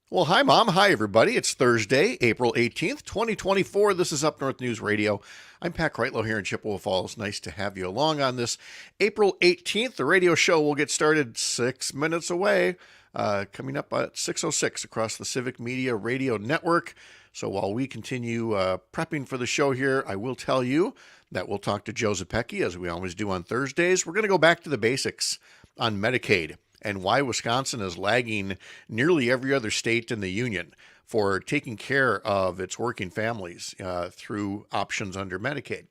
Well, hi, Mom. Hi, everybody. It's Thursday, April 18th, 2024. This is Up North News Radio. I'm Pat Kreitlow here in Chippewa Falls. Nice to have you along on this April 18th. The radio show will get started 6 minutes away, coming up at 6:06 across the Civic Media Radio Network. So while we continue prepping for the show here, I will tell you that we'll talk to Joe Zepecki, as we always do on Thursdays. We're going to go back to the basics on Medicaid and why Wisconsin is lagging nearly every other state in the union for taking care of its working families through options under Medicaid.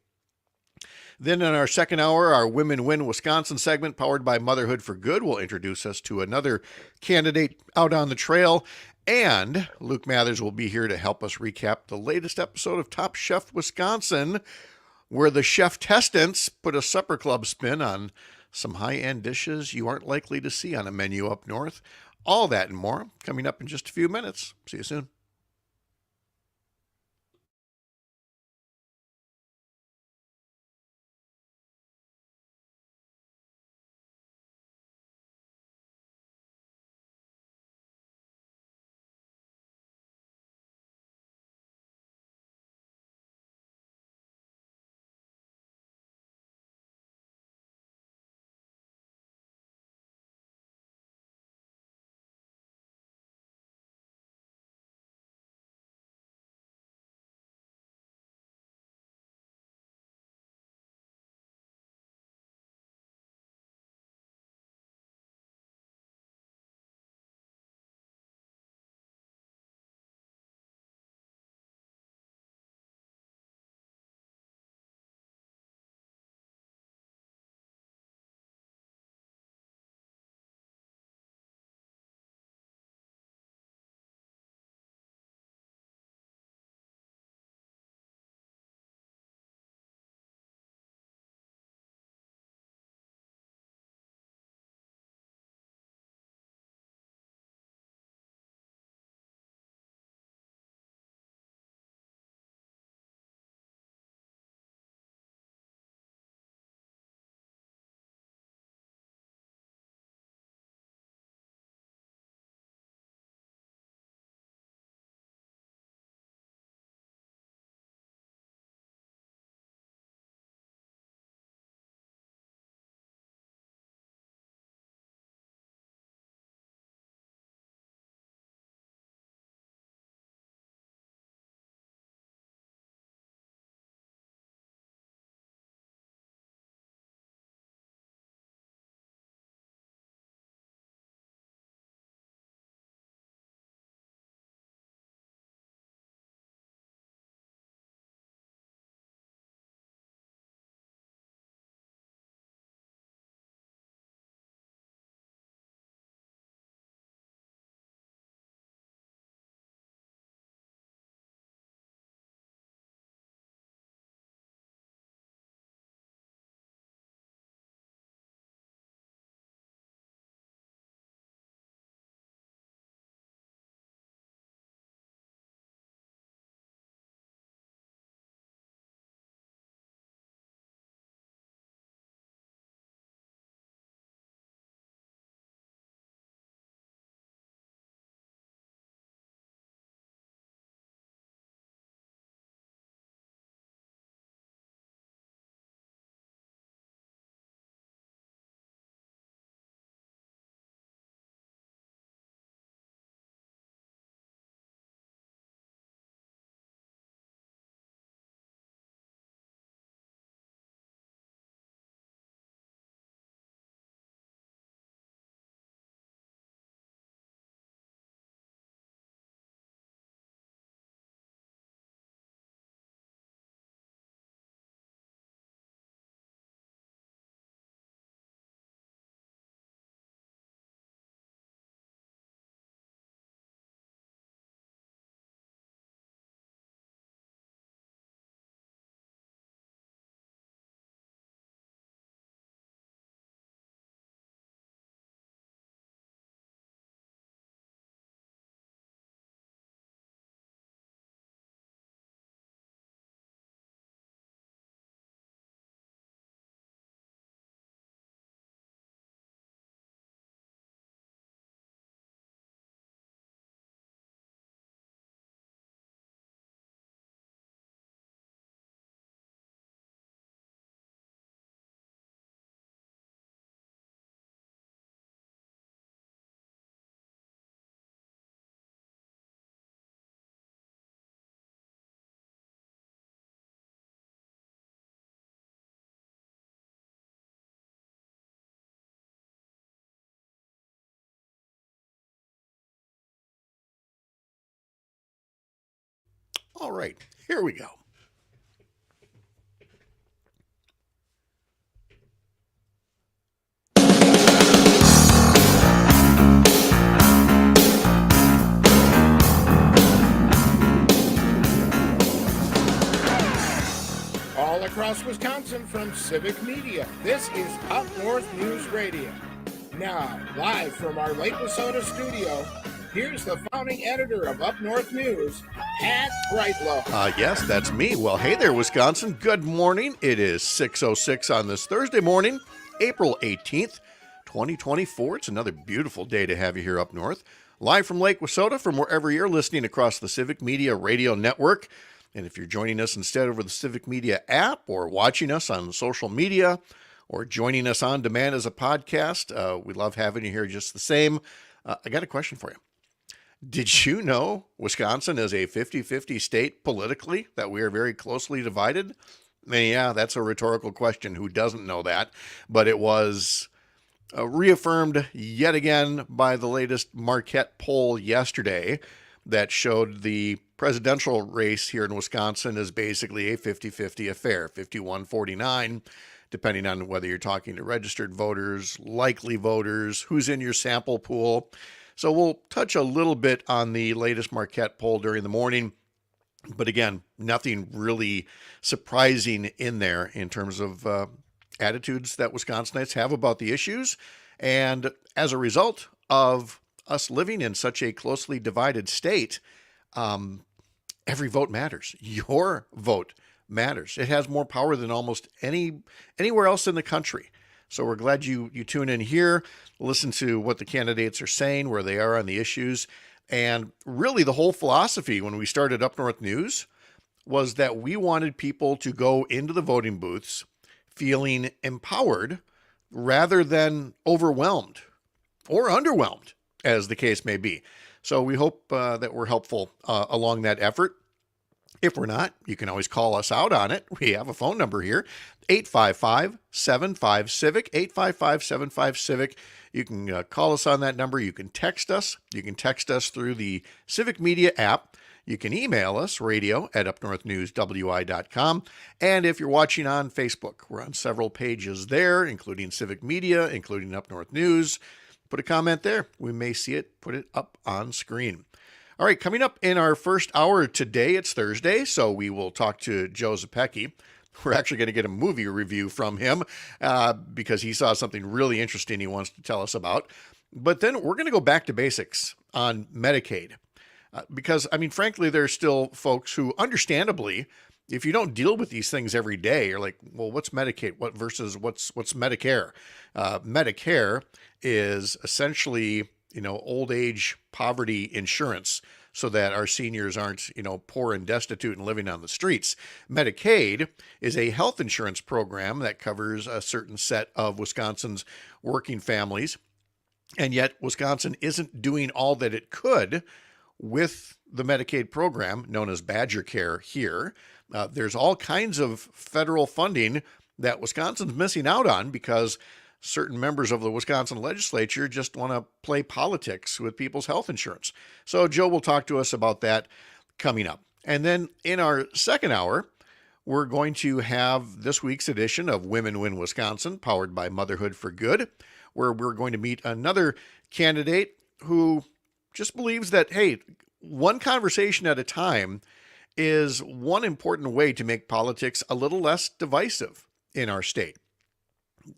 Then in our second hour, our Women Win Wisconsin segment, powered by Motherhood for Good, will introduce us to another candidate out on the trail. And Luke Mathers will be here to help us recap the latest episode of Top Chef Wisconsin, where the chef testants put a supper club spin on some high-end dishes you aren't likely to see on a menu up north. All that and more coming up in just a few minutes. See you soon. All right, here we go. All across Wisconsin from Civic Media, this is Up North News Radio. Now, live from our Lake Wissota studio, here's the founding editor of Up North News, Pat Breitlow. Yes, that's me. Well, hey there, Wisconsin. Good morning. It is 6:06 on this Thursday morning, April 18th, 2024. It's another beautiful day to have you here up north. Live from Lake Wissota, from wherever you're listening across the Civic Media Radio Network. And if you're joining us instead over the Civic Media app, or watching us on social media, or joining us on demand as a podcast, we love having you here just the same. I got a question for you. Did you know Wisconsin is a 50-50 state politically, that we are very closely divided? Yeah, that's a rhetorical question. Who doesn't know that? But it was reaffirmed yet again by the latest Marquette poll yesterday that showed the presidential race here in Wisconsin is basically a 50-50 affair, 51-49, depending on whether you're talking to registered voters, likely voters, who's in your sample pool. So we'll touch a little bit on the latest Marquette poll during the morning. But again, nothing really surprising in there in terms of attitudes that Wisconsinites have about the issues. And as a result of us living in such a closely divided state, every vote matters. Your vote matters. It has more power than almost anywhere else in the country. So we're glad you tune in here, listen to what the candidates are saying, where they are on the issues. And really the whole philosophy when we started Up North News was that we wanted people to go into the voting booths feeling empowered rather than overwhelmed or underwhelmed, as the case may be. So we hope that we're helpful along that effort. If we're not, you can always call us out on it. We have a phone number here, 855-75-CIVIC, 855-75-CIVIC. You can call us on that number. You can text us. You can text us through the Civic Media app. You can email us, radio@upnorthnewswi.com. And if you're watching on Facebook, we're on several pages there, including Civic Media, including Up North News. Put a comment there. We may see it. Put it up on screen. All right, coming up in our first hour today, it's Thursday, so we will talk to Joe Zepecki. We're actually going to get a movie review from him because he saw something really interesting he wants to tell us about. But then we're going to go back to basics on Medicaid because, I mean, frankly, there's still folks who, understandably, if you don't deal with these things every day, you're like, well, what's Medicaid? What versus what's Medicare? Medicare is essentially, old age poverty insurance so that our seniors aren't, poor and destitute and living on the streets. Medicaid is a health insurance program that covers a certain set of Wisconsin's working families. And yet Wisconsin isn't doing all that it could with the Medicaid program known as Badger Care here. There's all kinds of federal funding that Wisconsin's missing out on because certain members of the Wisconsin Legislature just want to play politics with people's health insurance. So Joe will talk to us about that coming up. And then in our second hour, we're going to have this week's edition of Women Win Wisconsin, powered by Motherhood for Good, where we're going to meet another candidate who just believes that, hey, one conversation at a time is one important way to make politics a little less divisive in our state.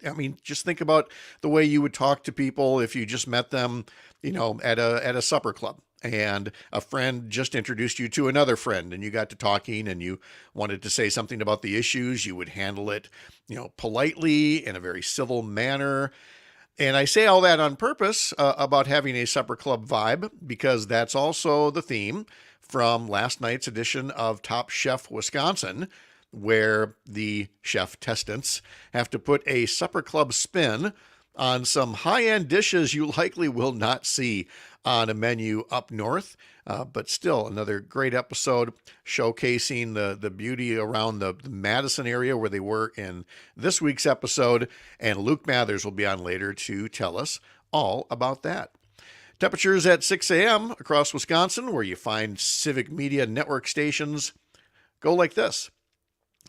I mean, just think about the way you would talk to people if you just met them, at a supper club and a friend just introduced you to another friend and you got to talking and you wanted to say something about the issues. You would handle it, politely in a very civil manner. And I say all that on purpose about having a supper club vibe because that's also the theme from last night's edition of Top Chef Wisconsin, where the chef testants have to put a supper club spin on some high-end dishes you likely will not see on a menu up north. But still, another great episode showcasing the beauty around the Madison area where they were in this week's episode. And Luke Mathers will be on later to tell us all about that. Temperatures at 6 a.m. across Wisconsin, where you find Civic Media Network stations, go like this.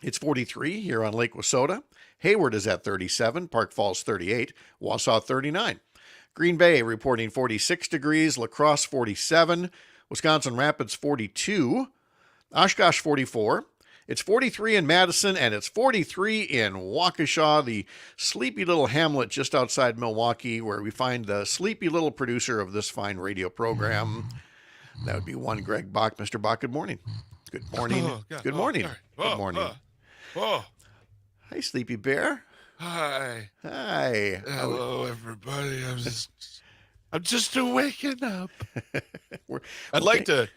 It's 43 here on Lake Wissota. Hayward is at 37, Park Falls 38, Wausau 39. Green Bay reporting 46 degrees, La Crosse 47, Wisconsin Rapids 42, Oshkosh 44. It's 43 in Madison, and it's 43 in Waukesha, the sleepy little hamlet just outside Milwaukee, where we find the sleepy little producer of this fine radio program. That would be one Greg Bach. Mr. Bach, good morning. Good morning. Good morning. Good morning. Hi, Sleepy Bear. Hi. Hi. Hello, everybody. I'm just waking up. I'd like to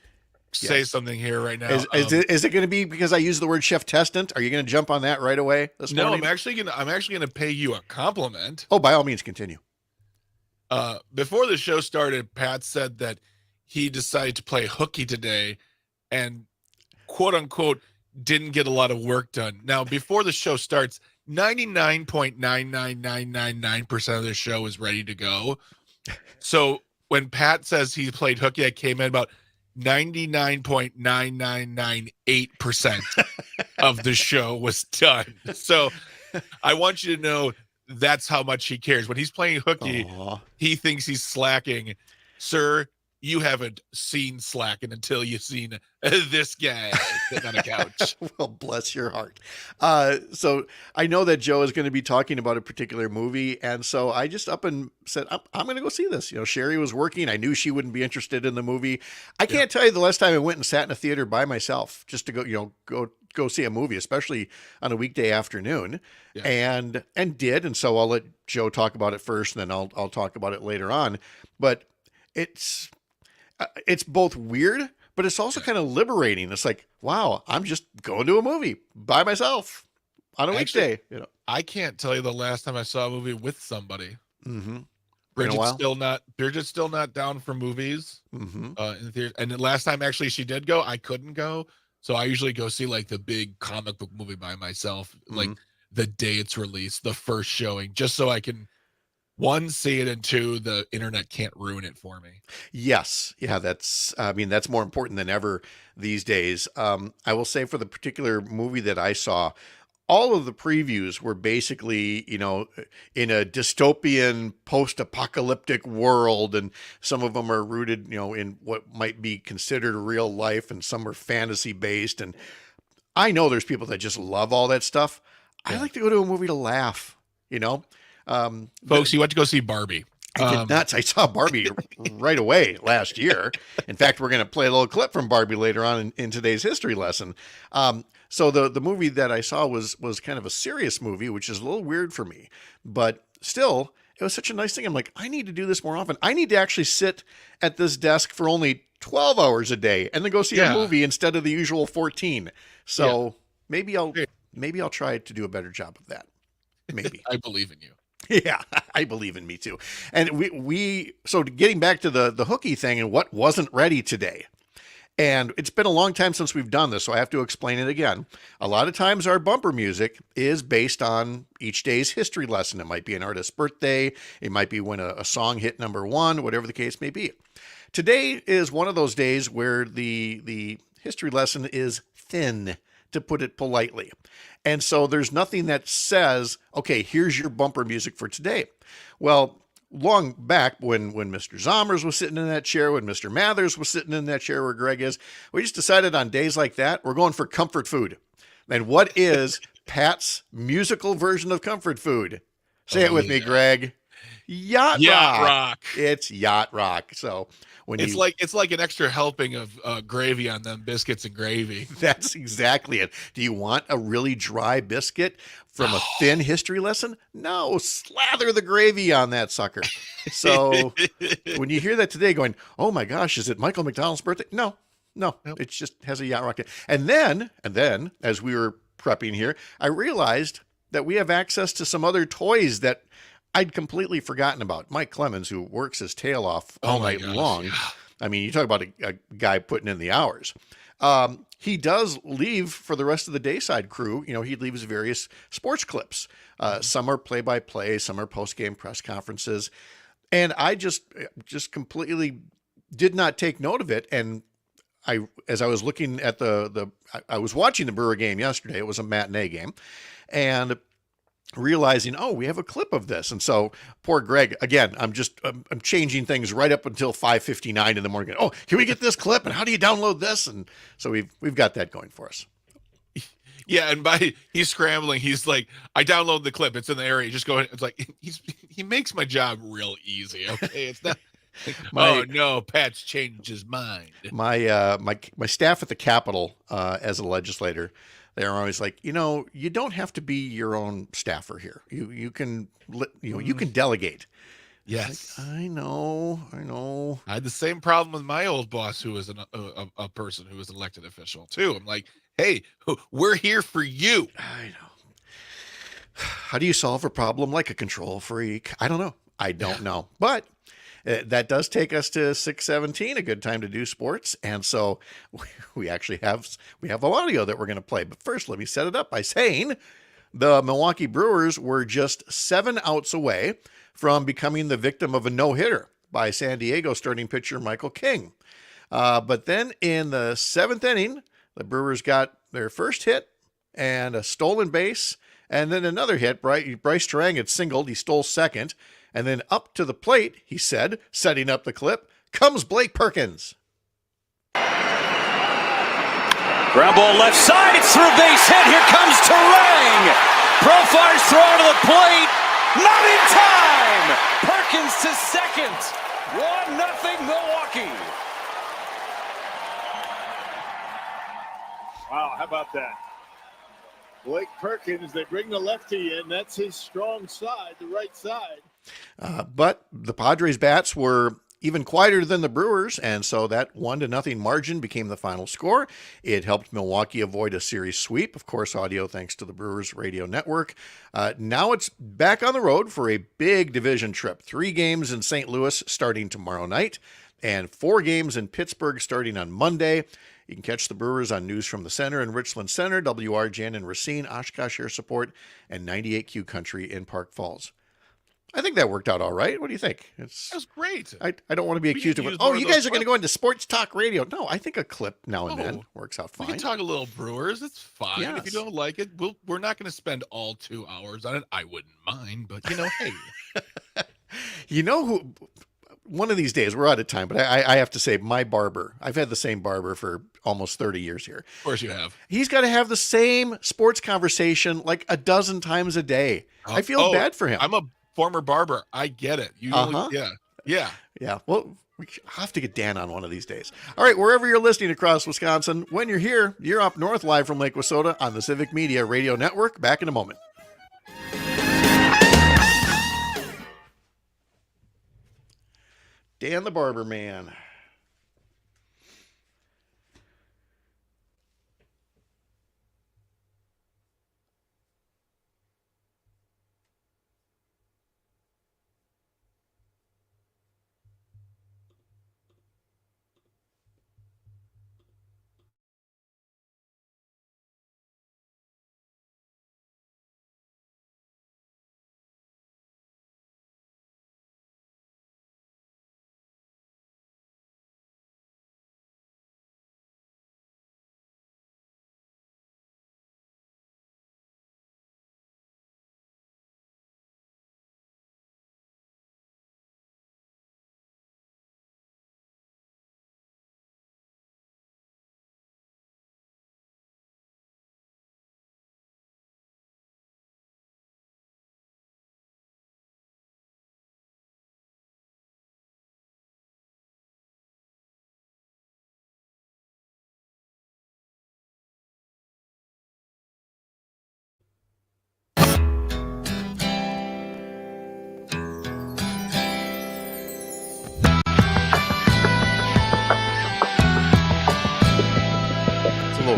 say something here right now. Is it going to be because I use the word chef testant? Are you going to jump on that right away this morning? No, I'm actually gonna pay you a compliment. Oh, by all means, continue. Before the show started, Pat said that he decided to play hooky today and quote unquote didn't get a lot of work done. Now, before the show starts, 99.99999% of the show is ready to go. So when Pat says he played hooky, I came in about 99.9998% of the show was done. So I want you to know that's how much he cares. When he's playing hooky, he thinks he's slacking. Sir, you haven't seen slacking until you've seen this guy sitting on a couch. Well, bless your heart. So I know that Joe is going to be talking about a particular movie. And so I just up and said, I'm going to go see this. You know, Sherry was working. I knew she wouldn't be interested in the movie. I can't tell you the last time I went and sat in a theater by myself just to go see a movie, especially on a weekday afternoon, and did. And so I'll let Joe talk about it first, and then I'll talk about it later on. But it's both weird, but it's also kind of liberating. It's like, wow, I'm just going to a movie by myself on a weekday. You know, I can't tell you the last time I saw a movie with somebody. Mm-hmm. Bridget's still not down for movies. Mm-hmm. In the theater. And the last time actually she did go, I couldn't go. So I usually go see like the big comic book movie by myself, like the day it's released, the first showing, just so I can, one, see it, and two, the internet can't ruin it for me. Yes. Yeah, that's more important than ever these days. I will say for the particular movie that I saw, all of the previews were basically, you know, in a dystopian post-apocalyptic world, and some of them are rooted, you know, in what might be considered real life, and some are fantasy based. And I know there's people that just love all that stuff. I like to go to a movie to laugh, you know. Folks, you went to go see Barbie. I did not. I saw Barbie right away last year. In fact, we're going to play a little clip from Barbie later on in today's history lesson. So the movie that I saw was kind of a serious movie, which is a little weird for me, but still, it was such a nice thing. I'm like, I need to do this more often. I need to actually sit at this desk for only 12 hours a day and then go see a movie instead of the usual 14. So maybe I'll try to do a better job of that. Maybe. I believe in you. Yeah, I believe in me too. And so getting back to the hooky thing and what wasn't ready today. And it's been a long time since we've done this, so I have to explain it again. A lot of times our bumper music is based on each day's history lesson. It might be an artist's birthday. It might be when a song hit number one, whatever the case may be. Today is one of those days where the history lesson is thin, to put it politely. And so there's nothing that says, okay, here's your bumper music for today. Well, long back when Mr. Zommers was sitting in that chair, when Mr. Mathers was sitting in that chair where Greg is, we just decided on days like that, we're going for comfort food. And what is Pat's musical version of comfort food? Say it with me, Greg. Yacht rock. It's yacht rock. So it's like an extra helping of gravy on them biscuits and gravy. That's exactly it. Do you want a really dry biscuit from a thin history lesson? No, slather the gravy on that sucker. So when you hear that today going, oh my gosh, is it Michael McDonald's birthday? No, nope. It just has a yacht rock. And then as we were prepping here, I realized that we have access to some other toys that I'd completely forgotten about. Mike Clemens, who works his tail off all night long. I mean, you talk about a guy putting in the hours. He does leave for the rest of the Dayside crew. You know, he leaves various sports clips. Some are play-by-play, some are post-game press conferences. And I just completely did not take note of it. And as I was looking at I was watching the Brewer game yesterday. It was a matinee game, and realizing, oh, we have a clip of this. And so poor Greg, again, I'm changing things right up until 5:59 in the morning. Oh, can we get this clip? And how do you download this? And so we've got that going for us. Yeah, and he's scrambling. He's like, I download the clip. It's in the area. Just go ahead. It's like he makes my job real easy. Okay, it's not. Oh no, Pat's changed his mind. My staff at the Capitol, as a legislator, they're always like, you don't have to be your own staffer here. You can you can delegate. Yes, like, I know. I had the same problem with my old boss, who was a person who was an elected official too. I'm like, hey, we're here for you. I know. How do you solve a problem like a control freak? I don't know. But that does take us to 6:17, a good time to do sports. And so we actually have audio that we're going to play. But first, let me set it up by saying the Milwaukee Brewers were just 7 outs away from becoming the victim of a no-hitter by San Diego starting pitcher Michael King. But then in the 7th inning, the Brewers got their first hit and a stolen base, and then another hit. Bryce Terang had singled. He stole second. And then up to the plate, he said, setting up the clip, comes Blake Perkins. Ground ball left side. It's through base hit. Here comes Terang. Profire's throw to the plate. Not in time. Perkins to second. 1-0 Milwaukee. Wow, how about that? Blake Perkins, they bring the lefty in. That's his strong side, the right side. But the Padres' bats were even quieter than the Brewers, and so that 1-0 margin became the final score. It helped Milwaukee avoid a series sweep. Of course, audio thanks to the Brewers radio network. Now it's back on the road for a big division trip. 3 games in St. Louis starting tomorrow night, and 4 games in Pittsburgh starting on Monday. You can catch the Brewers on News from the Center in Richland Center, WRGN in Racine, Oshkosh Air Support, and 98Q Country in Park Falls. I think that worked out all right. What do you think? That was great. I don't want to be accused of, you guys are going to go into sports talk radio. No, I think a clip now and then works out fine. We can talk a little Brewers. It's fine. Yes. If you don't like it, we're not going to spend all 2 hours on it. I wouldn't mind, but hey. Who? One of these days, we're out of time, but I have to say, my barber, I've had the same barber for almost 30 years here. Of course you have. He's got to have the same sports conversation like a dozen times a day. I feel bad for him. I'm a former barber. I get it. Yeah. Well, we have to get Dan on one of these days. All right, wherever you're listening across Wisconsin, when you're here, you're up north live from Lake Wissota on the Civic Media Radio Network. Back in a moment. Dan the Barber Man.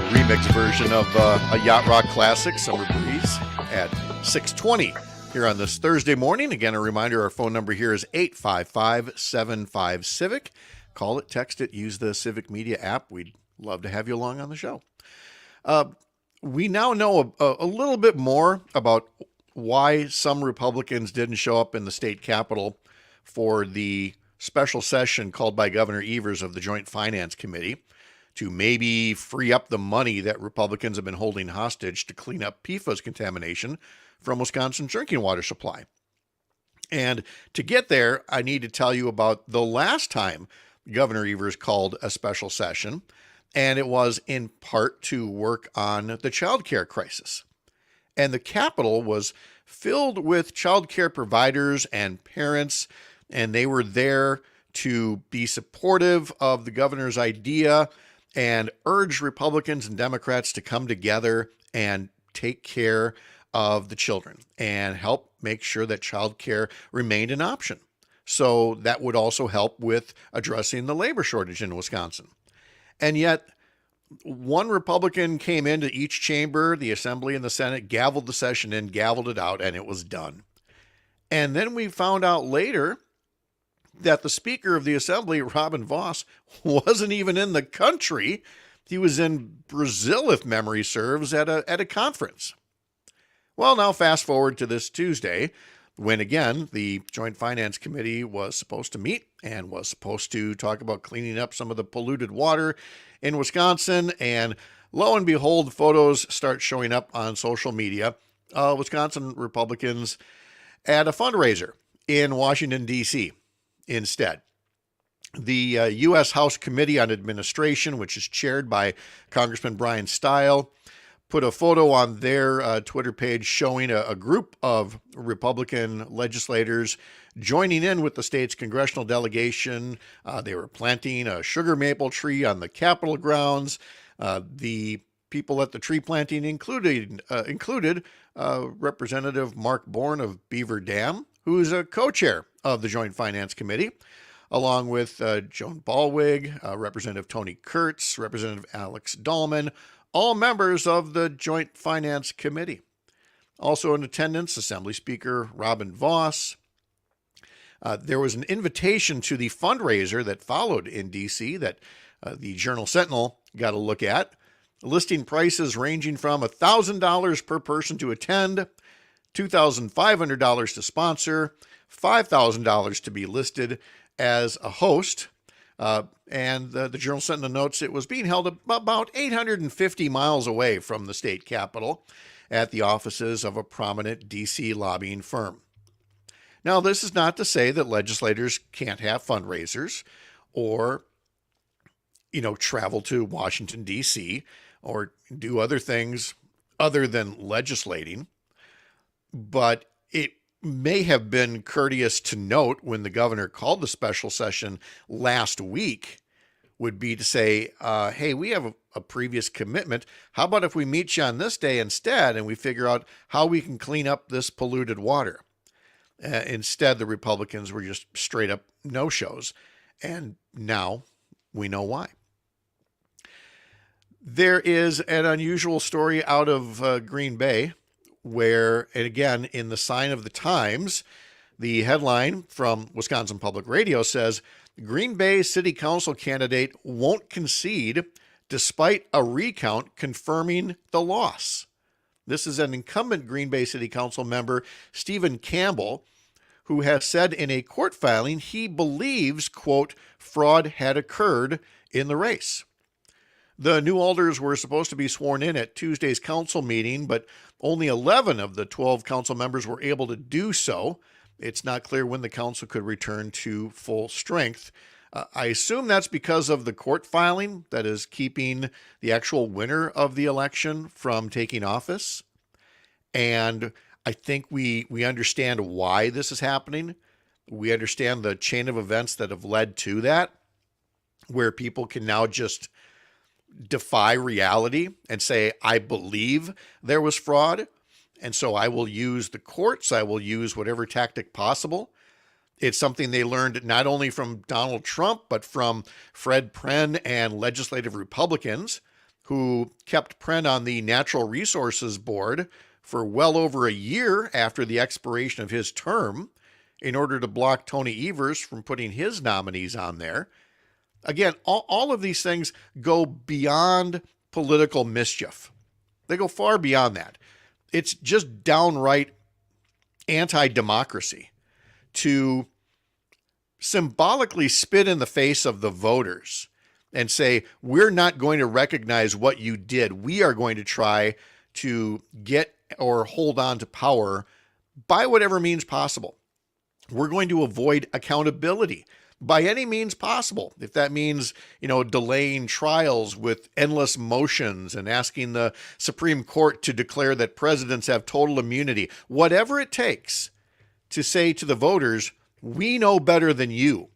Remix version of a Yacht Rock classic, Summer Breeze, at 6:20 here on this Thursday morning. Again, a reminder, our phone number here is 855-75-CIVIC. Call it, text it, use the Civic Media app. We'd love to have you along on the show. We now know a little bit more about why some Republicans didn't show up in the state capitol for the special session called by Governor Evers of the Joint Finance Committee to maybe free up the money that Republicans have been holding hostage to clean up PFAS contamination from Wisconsin's drinking water supply. And to get there, I need to tell you about the last time Governor Evers called a special session, and it was in part to work on the child care crisis. And the Capitol was filled with child care providers and parents, and they were there to be supportive of the governor's idea and urge Republicans and Democrats to come together and take care of the children and help make sure that child care remained an option. So that would also help with addressing the labor shortage in Wisconsin. And yet, one Republican came into each chamber, the Assembly and the Senate, gavelled the session in, gavelled it out, and it was done. And then we found out later that the Speaker of the Assembly, Robin Vos, wasn't even in the country. He was in Brazil, if memory serves, at a conference. Well, now fast forward to this Tuesday, when again, the Joint Finance Committee was supposed to meet and was supposed to talk about cleaning up some of the polluted water in Wisconsin. And lo and behold, photos start showing up on social media. Wisconsin Republicans at a fundraiser in Washington, D.C. instead. The U.S. House Committee on Administration, which is chaired by Congressman Brian Stile, put a photo on their Twitter page showing a group of Republican legislators joining in with the state's congressional delegation. They were planting a sugar maple tree on the Capitol grounds. The people at the tree planting included Representative Mark Bourne of Beaver Dam, who's a co-chair of the Joint Finance Committee, along with Joan Ballwig, Representative Tony Kurtz, Representative Alex Dahlman, all members of the Joint Finance Committee. Also in attendance, Assembly Speaker Robin Vos. There was an invitation to the fundraiser that followed in D.C. that the Journal-Sentinel got a look at, listing prices ranging from $1,000 per person to attend, $2,500 to sponsor, $5,000 to be listed as a host. And the Journal-Sentinel notes it was being held about 850 miles away from the state capitol at the offices of a prominent D.C. lobbying firm. Now, this is not to say that legislators can't have fundraisers or, travel to Washington, D.C. or do other things other than legislating, but it may have been courteous to note when the governor called the special session last week would be to say, hey, we have a previous commitment. How about if we meet you on this day instead and we figure out how we can clean up this polluted water? Instead, the Republicans were just straight up no-shows. And now we know why. There is an unusual story out of Green Bay where, and again, in the sign of the times, the headline from Wisconsin Public Radio says, Green Bay City Council candidate won't concede despite a recount confirming the loss. This is an incumbent Green Bay City Council member, Stephen Campbell, who has said in a court filing he believes, quote, fraud had occurred in the race. The new alders were supposed to be sworn in at Tuesday's council meeting, but only 11 of the 12 council members were able to do so. It's not clear when the council could return to full strength. I assume that's because of the court filing that is keeping the actual winner of the election from taking office. And I think we understand why this is happening. We understand the chain of events that have led to that, where people can now just defy reality and say, I believe there was fraud, and so I will use the courts, I will use whatever tactic possible. It's something they learned not only from Donald Trump, but from Fred Prenn and legislative Republicans who kept Prenn on the Natural Resources Board for well over a year after the expiration of his term in order to block Tony Evers from putting his nominees on there. Again, all of these things go beyond political mischief. They go far beyond that. It's just downright anti-democracy to symbolically spit in the face of the voters and say, we're not going to recognize what you did. We are going to try to get or hold on to power by whatever means possible. We're going to avoid accountability by any means possible. If that means, delaying trials with endless motions and asking the Supreme Court to declare that presidents have total immunity, whatever it takes to say to the voters, we know better than you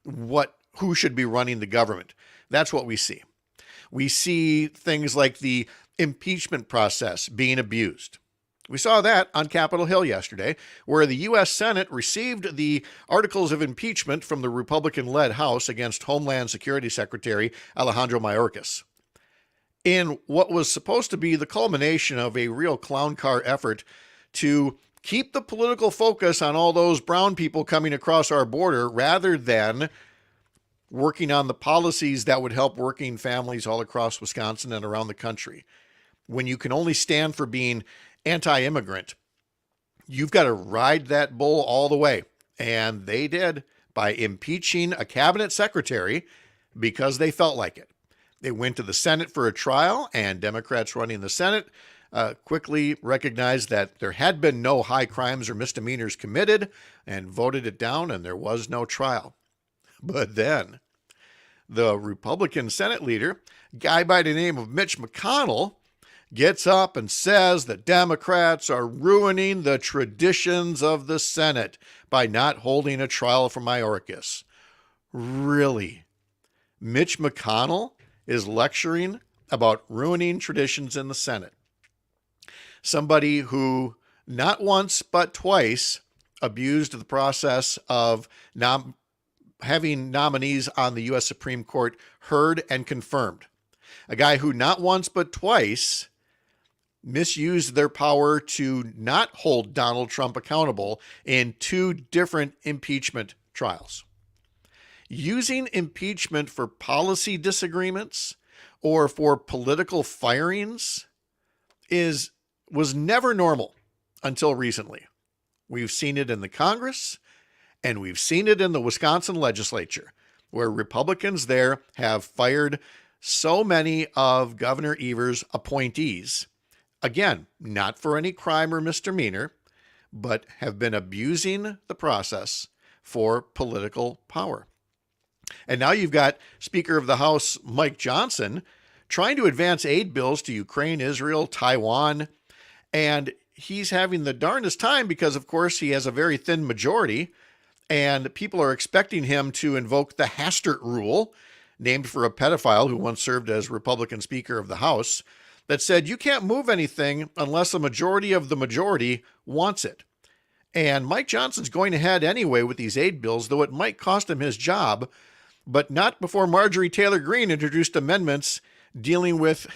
who should be running the government. That's what we see. We see things like the impeachment process being abused. We saw that on Capitol Hill yesterday, where the U.S. Senate received the articles of impeachment from the Republican-led House against Homeland Security Secretary Alejandro Mayorkas. In what was supposed to be the culmination of a real clown car effort to keep the political focus on all those brown people coming across our border rather than working on the policies that would help working families all across Wisconsin and around the country. When you can only stand for being anti-immigrant, you've got to ride that bull all the way. And they did by impeaching a cabinet secretary because they felt like it. They went to the Senate for a trial, and Democrats running the Senate quickly recognized that there had been no high crimes or misdemeanors committed and voted it down, and there was no trial. But then the Republican Senate leader, a guy by the name of Mitch McConnell, gets up and says that Democrats are ruining the traditions of the Senate by not holding a trial for Mayorkas. Really? Mitch McConnell is lecturing about ruining traditions in the Senate. Somebody who not once but twice abused the process of having nominees on the U.S. Supreme Court heard and confirmed. A guy who not once but twice misused their power to not hold Donald Trump accountable in 2 different impeachment trials. Using impeachment for policy disagreements or for political firings was never normal until recently. We've seen it in the Congress, and we've seen it in the Wisconsin Legislature, where Republicans there have fired so many of Governor Evers' appointees. Again, not for any crime or misdemeanor, but have been abusing the process for political power. And now you've got Speaker of the House Mike Johnson trying to advance aid bills to Ukraine, Israel, Taiwan, and he's having the darndest time because, of course, he has a very thin majority, and people are expecting him to invoke the Hastert rule, named for a pedophile who once served as Republican Speaker of the House, that said you can't move anything unless a majority of the majority wants it. And Mike Johnson's going ahead anyway with these aid bills, though it might cost him his job, but not before Marjorie Taylor Greene introduced amendments dealing with,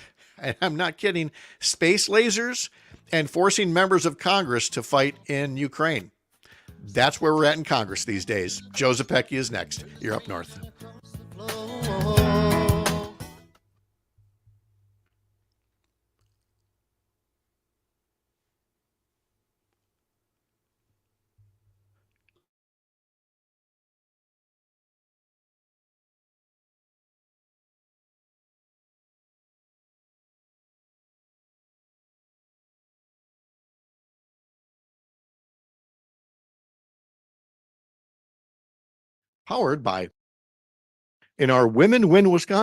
and I'm not kidding, space lasers and forcing members of Congress to fight in Ukraine. That's where we're at in Congress these days. Joe Zepecki is next. You're Up North. Powered by, in our Women Win Wisconsin.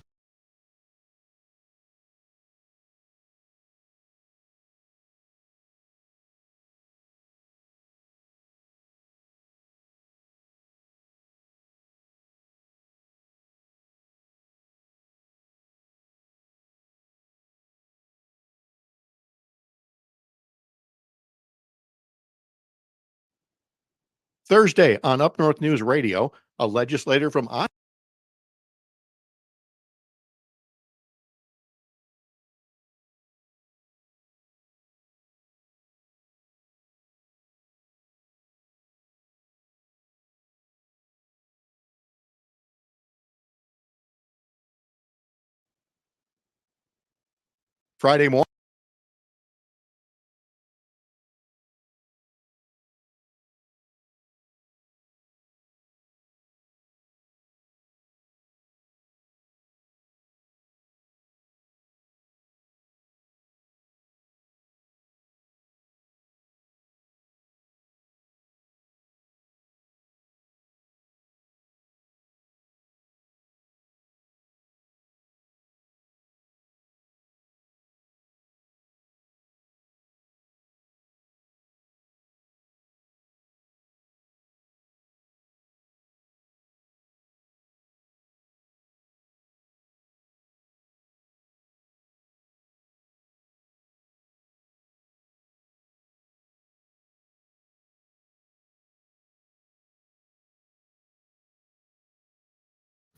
Thursday on Up North News Radio, a legislator from Iowa. Friday morning.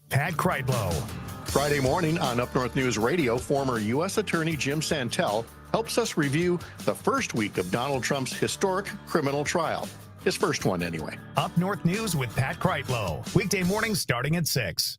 Pat Kreitlow. Friday morning on Up North News Radio, former U.S. Attorney Jim Santel helps us review the first week of Donald Trump's historic criminal trial. His first one, anyway. Up North News with Pat Kreitlow. Weekday mornings starting at 6.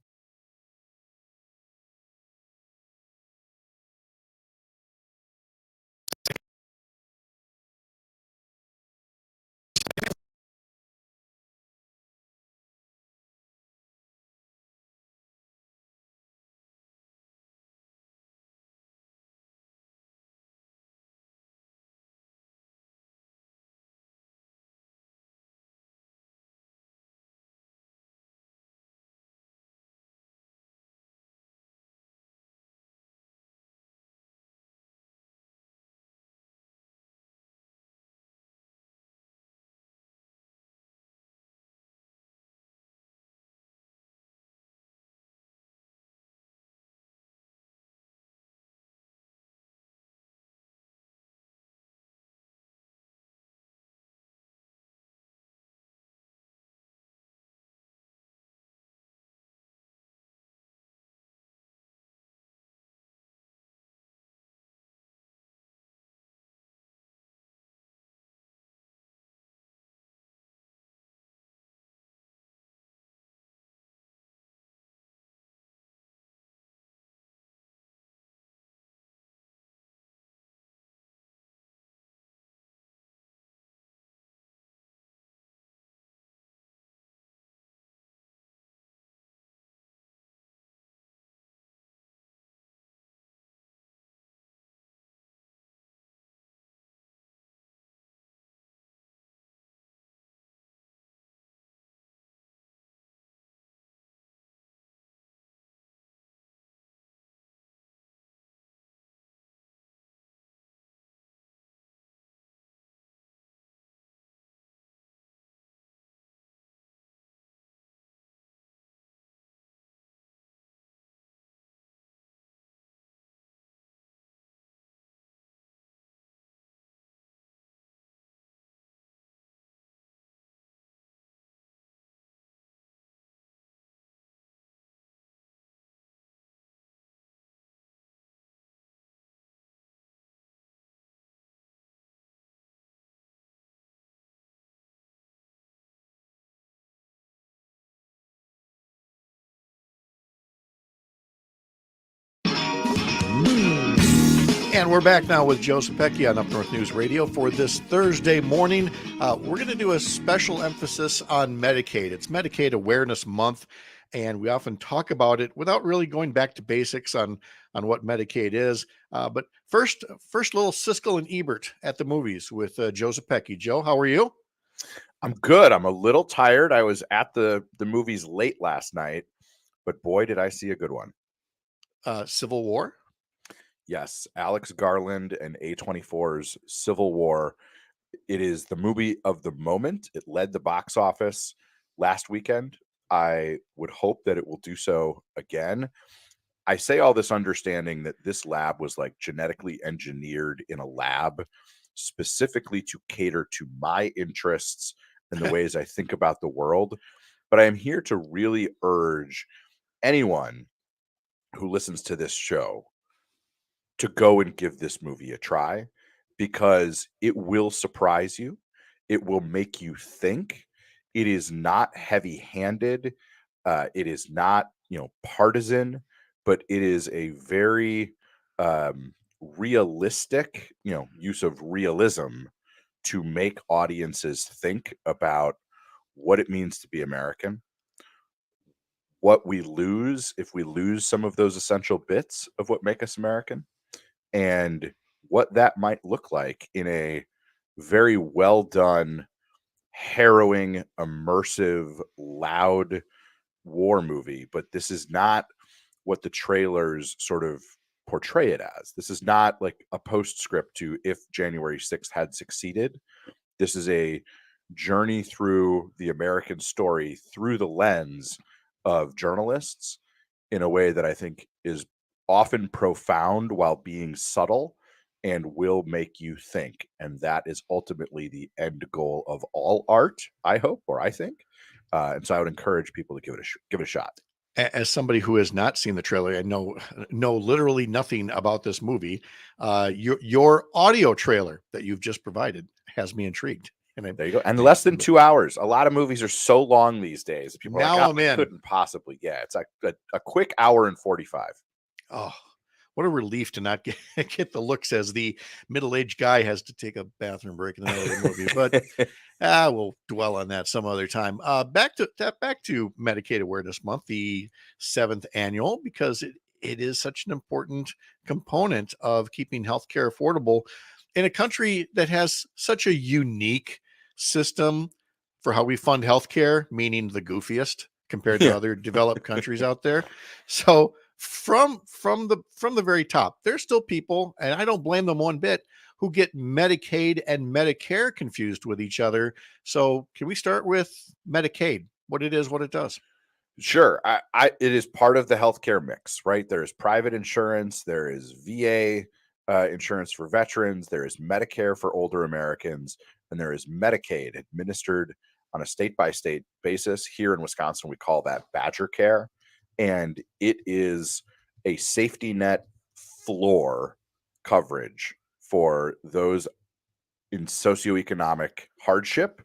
And we're back now with Joe Sapecki on Up North News Radio for this Thursday morning. We're going to do a special emphasis on Medicaid. It's Medicaid Awareness Month, and we often talk about it without really going back to basics on what Medicaid is. But first little Siskel and Ebert at the movies with Joe Sapecki. Joe, how are you? I'm good. I'm a little tired. I was at the movies late last night, but boy, did I see a good one. Civil War? Yes, Alex Garland and A24's Civil War. It is the movie of the moment. It led the box office last weekend. I would hope that it will do so again. I say all this understanding that this lab was like genetically engineered in a lab specifically to cater to my interests and the ways I think about the world. But I am here to really urge anyone who listens to this show to go and give this movie a try, because it will surprise you. It will make you think. It is not heavy-handed. It is not, partisan, but it is a very realistic, use of realism to make audiences think about what it means to be American, what we lose if we lose some of those essential bits of what make us American, and what that might look like in a very well done, harrowing, immersive, loud war movie. But this is not what the trailers sort of portray it as. This is not like a postscript to if January 6th had succeeded. This is a journey through the American story through the lens of journalists in a way that I think is often profound while being subtle and will make you think. And that is ultimately the end goal of all art, I hope, or I think. And so I would encourage people to give it a shot. As somebody who has not seen the trailer, I know literally nothing about this movie. Your audio trailer that you've just provided has me intrigued. And there you go. And less than 2 hours. A lot of movies are so long these days. People are now like, I'm in. Couldn't possibly. Yeah, it's a quick hour and 45. Oh, what a relief to not get the looks as the middle-aged guy has to take a bathroom break in the middle of the movie. But we'll dwell on that some other time. Back to Medicaid Awareness Month, the 7th annual, because it is such an important component of keeping healthcare affordable in a country that has such a unique system for how we fund healthcare, meaning the goofiest compared to other developed countries out there. So from the very top, there's still people, and I don't blame them one bit, who get Medicaid and Medicare confused with each other. So can we start with Medicaid, what it is, what it does? Sure. It is part of the healthcare mix, right? There's private insurance, there is VA insurance for veterans, there is Medicare for older Americans, and there is Medicaid administered on a state-by-state basis. Here in Wisconsin, we call that Badger Care, and it is a safety net floor coverage for those in socioeconomic hardship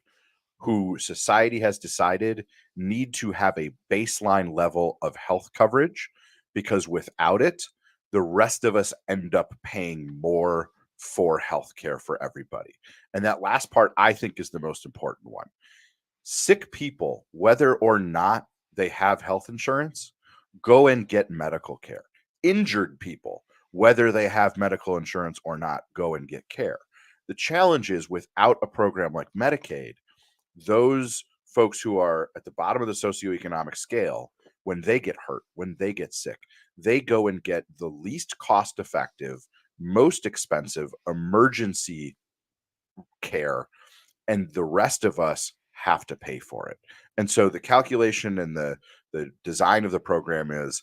who society has decided need to have a baseline level of health coverage, because without it, the rest of us end up paying more for healthcare for everybody. And that last part, I think, is the most important one. Sick people, whether or not they have health insurance, go and get medical care. Injured people, whether they have medical insurance or not, go and get care. The challenge is, without a program like Medicaid, those folks who are at the bottom of the socioeconomic scale, when they get hurt, when they get sick, they go and get the least cost effective, most expensive emergency care, and the rest of us have to pay for it. And so the calculation and the design of the program is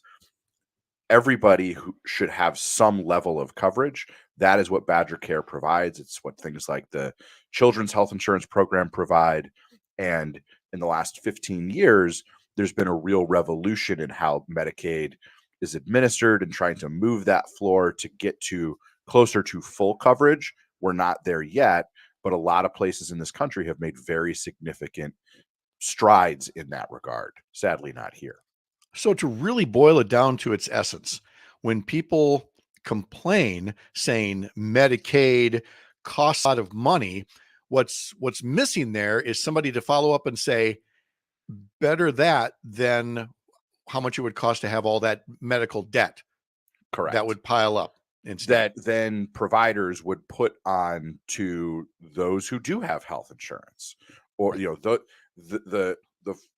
everybody who should have some level of coverage. That is what Badger Care provides. It's what things like the Children's Health Insurance Program provide. And in the last 15 years, there's been a real revolution in how Medicaid is administered and trying to move that floor to get to closer to full coverage. We're not there yet, but a lot of places in this country have made very significant strides in that regard. Sadly, not here. So to really boil it down to its essence, when people complain saying Medicaid costs a lot of money, what's missing there is somebody to follow up and say, better that than how much it would cost to have all that medical debt. Correct. That would pile up instead. That then providers would put on to those who do have health insurance, or the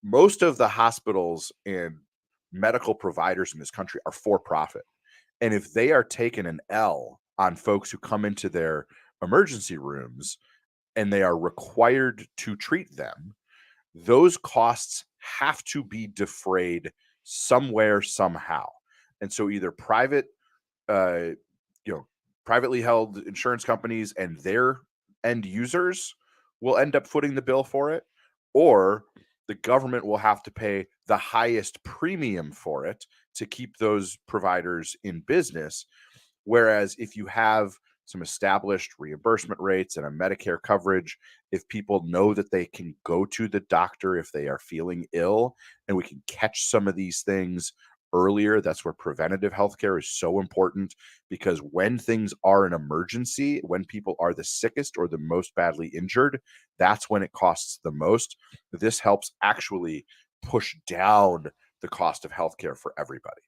most of the hospitals and medical providers in this country are for profit. And if they are taking an L on folks who come into their emergency rooms and they are required to treat them, those costs have to be defrayed somewhere, somehow. And so either privately held insurance companies and their end users will end up footing the bill for it, or the government will have to pay the highest premium for it to keep those providers in business. Whereas if you have some established reimbursement rates and a Medicare coverage, if people know that they can go to the doctor if they are feeling ill, and we can catch some of these things earlier, that's where preventative healthcare is so important, because when things are an emergency, when people are the sickest or the most badly injured, that's when it costs the most. This helps actually push down the cost of healthcare for everybody.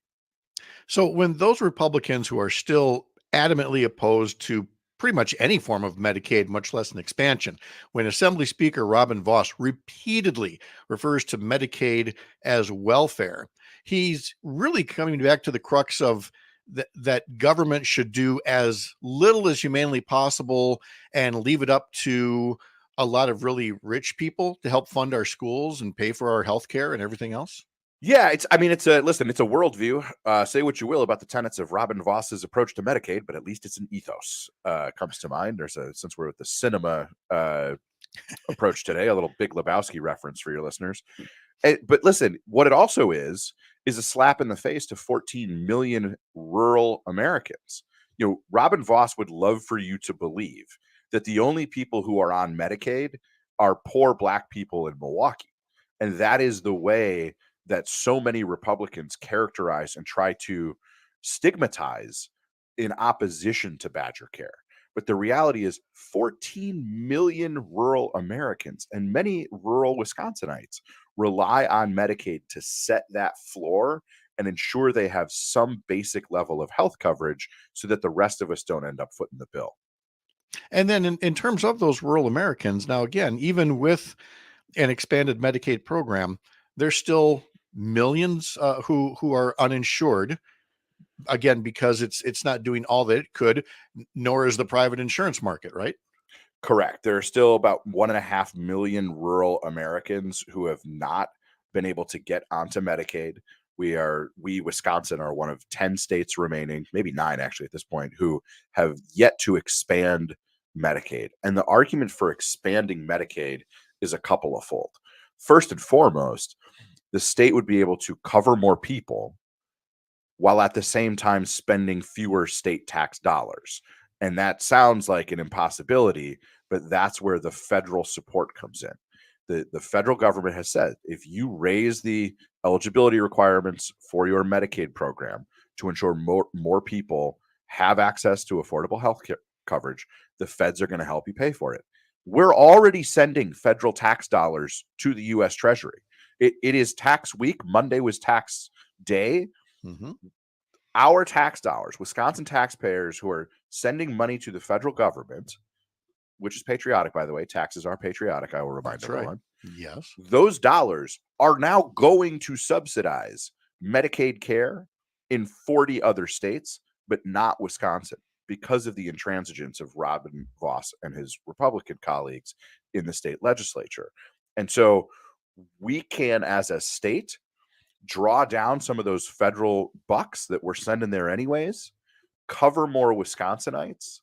So when those Republicans who are still adamantly opposed to pretty much any form of Medicaid, much less an expansion, when Assembly Speaker Robin Vos repeatedly refers to Medicaid as welfare, he's really coming back to the crux of that government should do as little as humanly possible and leave it up to a lot of really rich people to help fund our schools and pay for our health care and everything else. Yeah, it's a worldview. Say what you will about the tenets of Robin Voss's approach to Medicaid, but at least it's an ethos comes to mind. Since we're with the cinema approach today, a little Big Lebowski reference for your listeners. But listen, what it also is is a slap in the face to 14 million rural Americans. Robin Voss would love for you to believe that the only people who are on Medicaid are poor Black people in Milwaukee. And that is the way that so many Republicans characterize and try to stigmatize in opposition to Badger Care. But the reality is 14 million rural Americans and many rural Wisconsinites rely on Medicaid to set that floor and ensure they have some basic level of health coverage so that the rest of us don't end up footing the bill. And then in terms of those rural Americans, now again, even with an expanded Medicaid program, there's still millions who are uninsured. Again, because it's not doing all that it could, nor is the private insurance market, right? Correct. There are still about 1.5 million rural Americans who have not been able to get onto Medicaid. Wisconsin are one of 10 states remaining, maybe 9 actually at this point, who have yet to expand Medicaid. And the argument for expanding Medicaid is a couple of fold. First and foremost, the state would be able to cover more people while at the same time spending fewer state tax dollars. And that sounds like an impossibility, but that's where the federal support comes in. The federal government has said, if you raise the eligibility requirements for your Medicaid program to ensure more people have access to affordable health care coverage, the feds are going to help you pay for it. We're already sending federal tax dollars to the U.S. Treasury. It is tax week. Monday was tax day. Mm-hmm. Our tax dollars, Wisconsin taxpayers who are sending money to the federal government, which is patriotic, by the way. Taxes are patriotic, I will remind everyone. Right. Yes. Those dollars are now going to subsidize Medicaid care in 40 other states, but not Wisconsin, because of the intransigence of Robin Voss and his Republican colleagues in the state legislature. And so we can, as a state, draw down some of those federal bucks that we're sending there anyways, cover more Wisconsinites,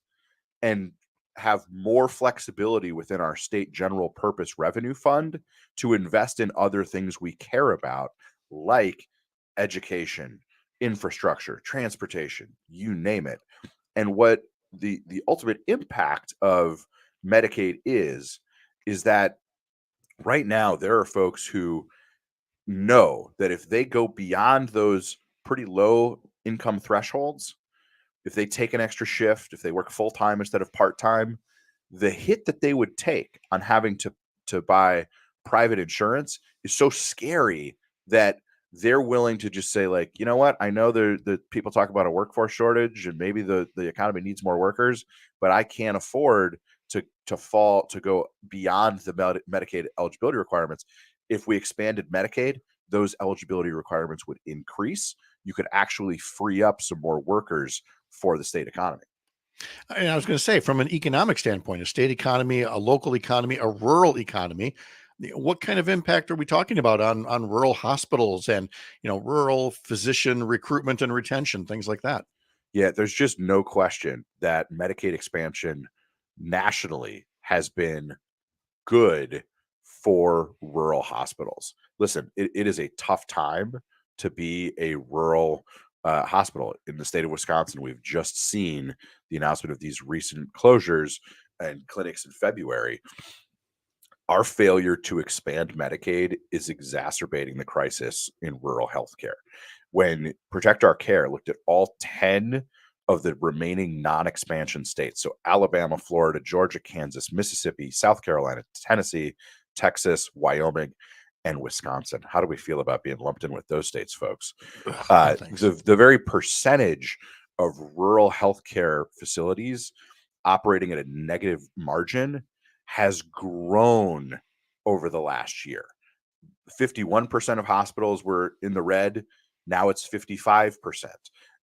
and have more flexibility within our state general purpose revenue fund to invest in other things we care about, like education, infrastructure, transportation, you name it. And what the ultimate impact of Medicaid is that right now there are folks who know that if they go beyond those pretty low income thresholds, if they take an extra shift, if they work full-time instead of part-time, the hit that they would take on having to buy private insurance is so scary that they're willing to just say, like, you know what, I know the people talk about a workforce shortage and maybe the economy needs more workers, but I can't afford to go beyond the Medicaid eligibility requirements. If we expanded Medicaid, those eligibility requirements would increase. You could actually free up some more workers for the state economy. And I was going to say, from an economic standpoint, a state economy, a local economy, a rural economy, what kind of impact are we talking about on rural hospitals and, rural physician recruitment and retention, things like that? Yeah, there's just no question that Medicaid expansion nationally has been good for rural hospitals. Listen, it is a tough time to be a rural hospital in the state of Wisconsin. We've just seen the announcement of these recent closures and clinics in February. Our failure to expand Medicaid is exacerbating the crisis in rural healthcare. When Protect Our Care looked at all 10 of the remaining non-expansion states, so Alabama, Florida, Georgia, Kansas, Mississippi, South Carolina, Tennessee, Texas, Wyoming, and Wisconsin. How do we feel about being lumped in with those states, folks? The very percentage of rural healthcare facilities operating at a negative margin has grown over the last year. 51% of hospitals were in the red. Now it's 55%.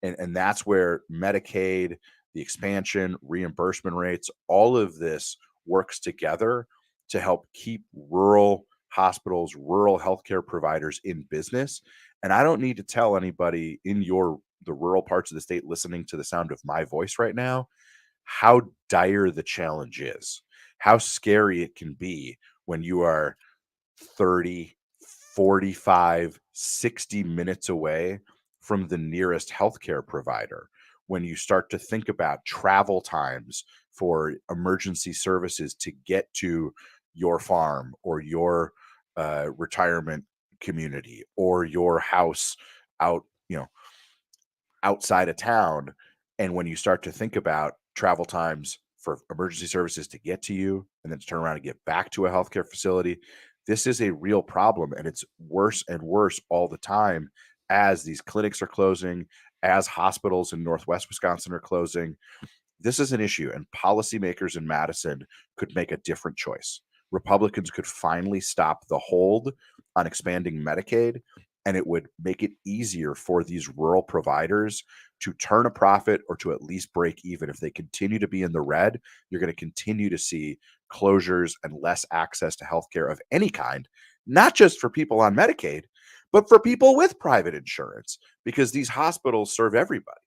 And that's where Medicaid, the expansion, reimbursement rates, all of this works together to help keep rural hospitals, rural healthcare providers in business. And I don't need to tell anybody in the rural parts of the state listening to the sound of my voice right now how dire the challenge is, how scary it can be when you are 30, 45, 60 minutes away from the nearest healthcare provider. When you start to think about travel times for emergency services to get to your farm or your retirement community or your house out, outside of town, and when you start to think about travel times for emergency services to get to you and then to turn around and get back to a healthcare facility, this is a real problem, and it's worse and worse all the time as these clinics are closing, as hospitals in Northwest Wisconsin are closing. This is an issue, and policymakers in Madison could make a different choice. Republicans could finally stop the hold on expanding Medicaid, and it would make it easier for these rural providers to turn a profit or to at least break even. If they continue to be in the red, you're going to continue to see closures and less access to healthcare of any kind, not just for people on Medicaid, but for people with private insurance, because these hospitals serve everybody.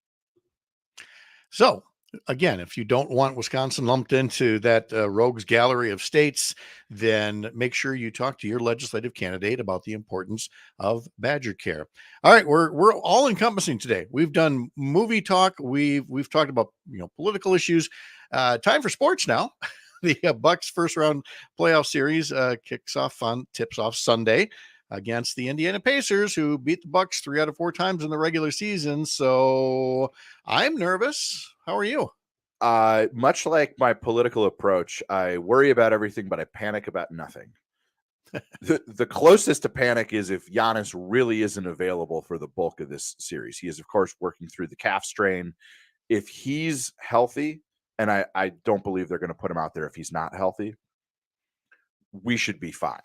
So, again, if you don't want Wisconsin lumped into that rogues gallery of states, then make sure you talk to your legislative candidate about the importance of Badger Care. All right, we're all encompassing today. We've done movie talk. We've talked about political issues. Time for sports now. The Bucks first round playoff series tips off Sunday against the Indiana Pacers, who beat the Bucks 3 out of 4 times in the regular season. So I'm nervous. How are you? Much like my political approach, I worry about everything, but I panic about nothing. The closest to panic is if Giannis really isn't available for the bulk of this series. He is, of course, working through the calf strain. If he's healthy, and I don't believe they're going to put him out there if he's not healthy, we should be fine.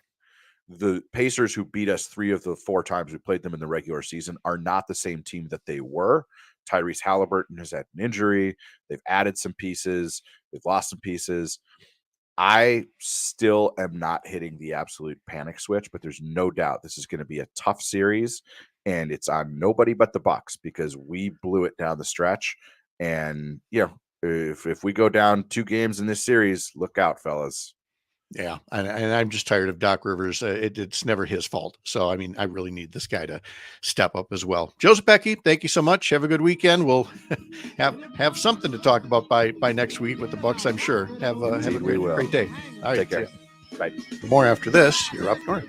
The Pacers, who beat us 3 of the 4 times we played them in the regular season, are not the same team that they were. Tyrese Halliburton has had an injury. They've added some pieces. They've lost some pieces. I still am not hitting the absolute panic switch, but there's no doubt this is going to be a tough series, and it's on nobody but the Bucks because we blew it down the stretch. And if we go down 2 games in this series, look out, fellas. Yeah, and I'm just tired of Doc Rivers. It's never his fault. So, I mean, I really need this guy to step up as well. Joseph Becky, thank you so much. Have a good weekend. We'll have something to talk about by next week with the Bucks, I'm sure. Have a great day. All right, take care. Bye. More after this. You're up north.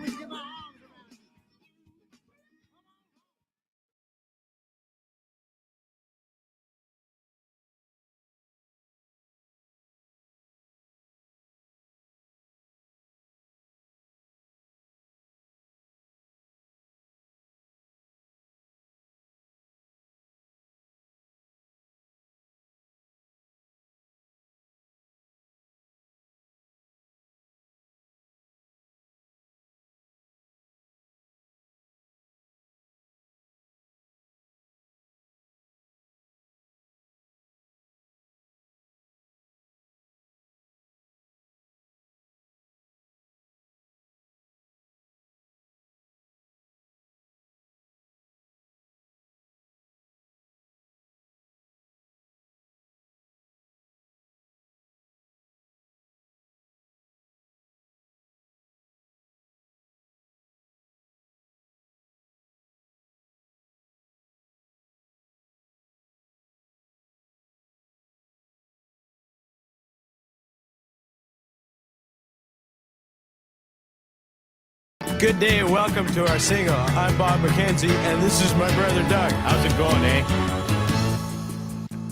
Good day and welcome to our single. I'm Bob McKenzie and this is my brother Doug. How's it going,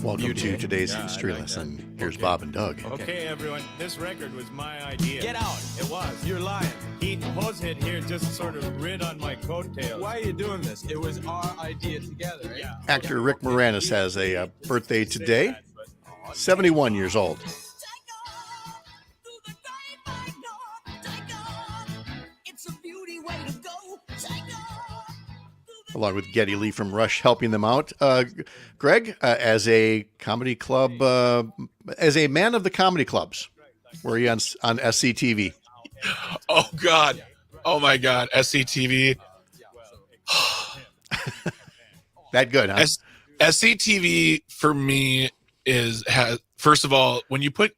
Welcome to today's history lesson. Here's Bob and Doug. Okay, everyone. This record was my idea. Get out. It was. You're lying. Hosehead here just sort of rid on my coattails. Why are you doing this? It was our idea together. Eh? Yeah. Actor Rick Moranis has a birthday today. 71 years old. Along with Geddy Lee from Rush helping them out. Greg, as a comedy club, as a man of the comedy clubs, were you on SCTV? Oh, God. Oh, my God. SCTV. That good, huh? SCTV for me has first of all, when you put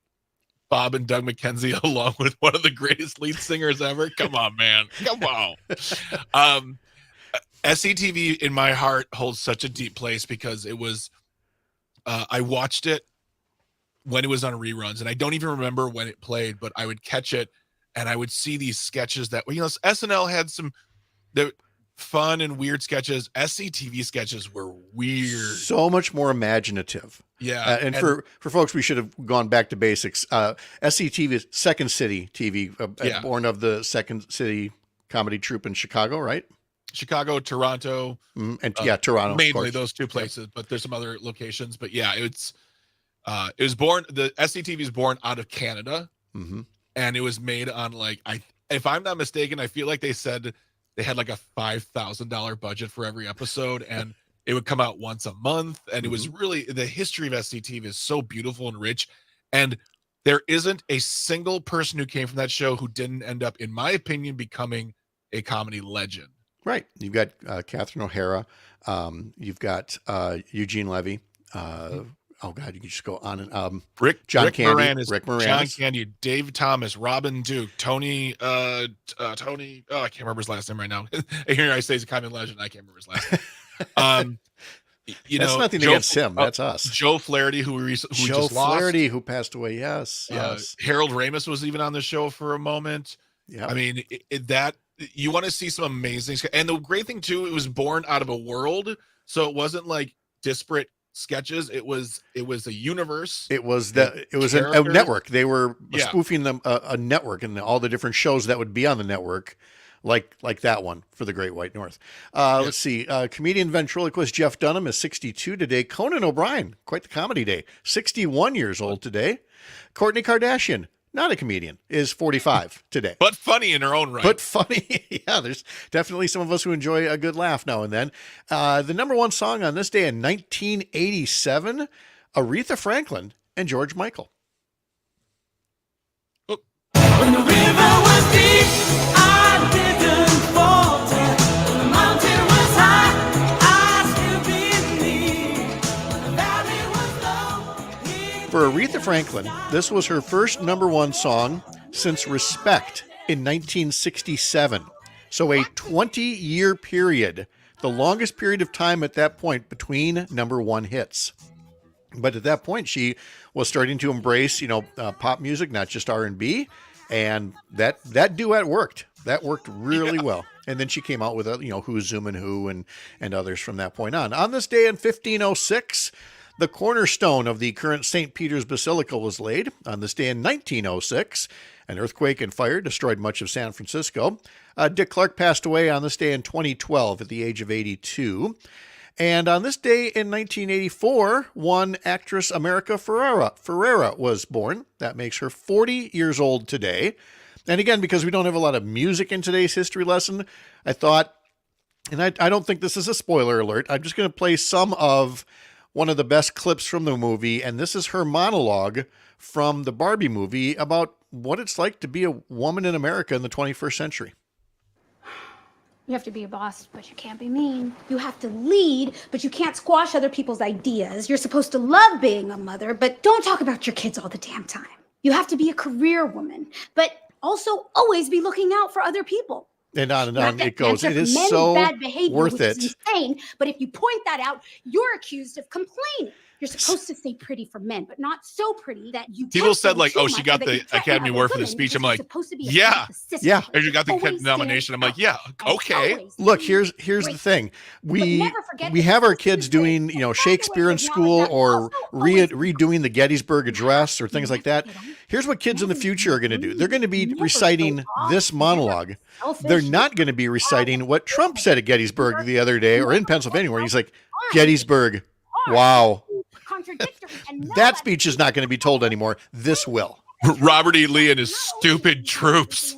Bob and Doug McKenzie along with one of the greatest lead singers ever, come on, man. Come on. SCTV in my heart holds such a deep place because it was, I watched it when it was on reruns, and I don't even remember when it played, but I would catch it and I would see these sketches that, SNL had some fun and weird sketches. SCTV sketches were weird. So much more imaginative. Yeah. And for folks, we should have gone back to basics. SCTV is Second City TV, born of the Second City comedy troupe in Chicago, right? Chicago, Toronto. Toronto. Mainly those two places, but there's some other locations. But yeah, it was born, the SCTV is born out of Canada. Mm-hmm. And it was made on if I'm not mistaken, I feel like they said they had like a $5,000 budget for every episode, and it would come out once a month. And it was really, the history of SCTV is so beautiful and rich. And there isn't a single person who came from that show who didn't end up, in my opinion, becoming a comedy legend. Right. You've got Catherine O'Hara. You've got Eugene Levy. Oh God, you can just go on and Rick Moranis, John Candy, Dave Thomas, Robin Duke, Tony. I can't remember his last name right now. Here I say he's a comedy legend. I can't remember his last name. That's nothing against him. That's us. Joe Flaherty, who just lost. Who passed away. Yes. Harold Ramis was even on the show for a moment. Yeah. I mean, you want to see some amazing, and the great thing too, it was born out of a world, so it wasn't like disparate sketches. It was a universe. It was a network. They were spoofing them a network, and all the different shows that would be on the network, like that one for the Great White North. Let's see. Comedian ventriloquist Jeff Dunham is 62 today. Conan O'Brien, quite the comedy day, 61 years old today. Kourtney Kardashian, not a comedian, is 45 today. But funny in her own right. But funny. Yeah, there's definitely some of us who enjoy a good laugh now and then. The number one song on this day in 1987, Aretha Franklin and George Michael. When the river was deep, I didn't falter. When the mountain was high, I still believed. When the valley was low. For Aretha Franklin, this was her first number one song since Respect in 1967. So a 20-year period, the longest period of time at that point between number one hits. But at that point, she was starting to embrace, pop music, not just R&B. And that duet worked. That worked really well. And then she came out with, Who's Zooming Who and others from that point on. On this day in 1506, the cornerstone of the current St. Peter's Basilica was laid. On this day in 1906, an earthquake and fire destroyed much of San Francisco. Dick Clark passed away on this day in 2012 at the age of 82. And on this day in 1984, one actress, America Ferrera was born. That makes her 40 years old today. And again, because we don't have a lot of music in today's history lesson, I thought, and I don't think this is a spoiler alert, I'm just going to play some of one of the best clips from the movie. And this is her monologue from the Barbie movie about what it's like to be a woman in America in the 21st century. You have to be a boss, but you can't be mean. You have to lead, but you can't squash other people's ideas. You're supposed to love being a mother, but don't talk about your kids all the damn time. You have to be a career woman, but also always be looking out for other people. And on it goes. It is so worth it. Insane, but if you point that out, you're accused of complaining. You're supposed to stay pretty for men, but not so pretty that you. People said she got the Academy Award for the speech. I'm like, yeah. And you got the nomination. I'm like, yeah, okay. Look, here's the thing. We have our kids doing Shakespeare in school or redoing the Gettysburg Address or things like that. Here's what kids in the future are going to do. They're going to be reciting this monologue. They're not going to be reciting what Trump said at Gettysburg the other day or in Pennsylvania, where he's like, Gettysburg. Wow. That speech is not going to be told anymore. This will. Robert E. Lee and his stupid troops.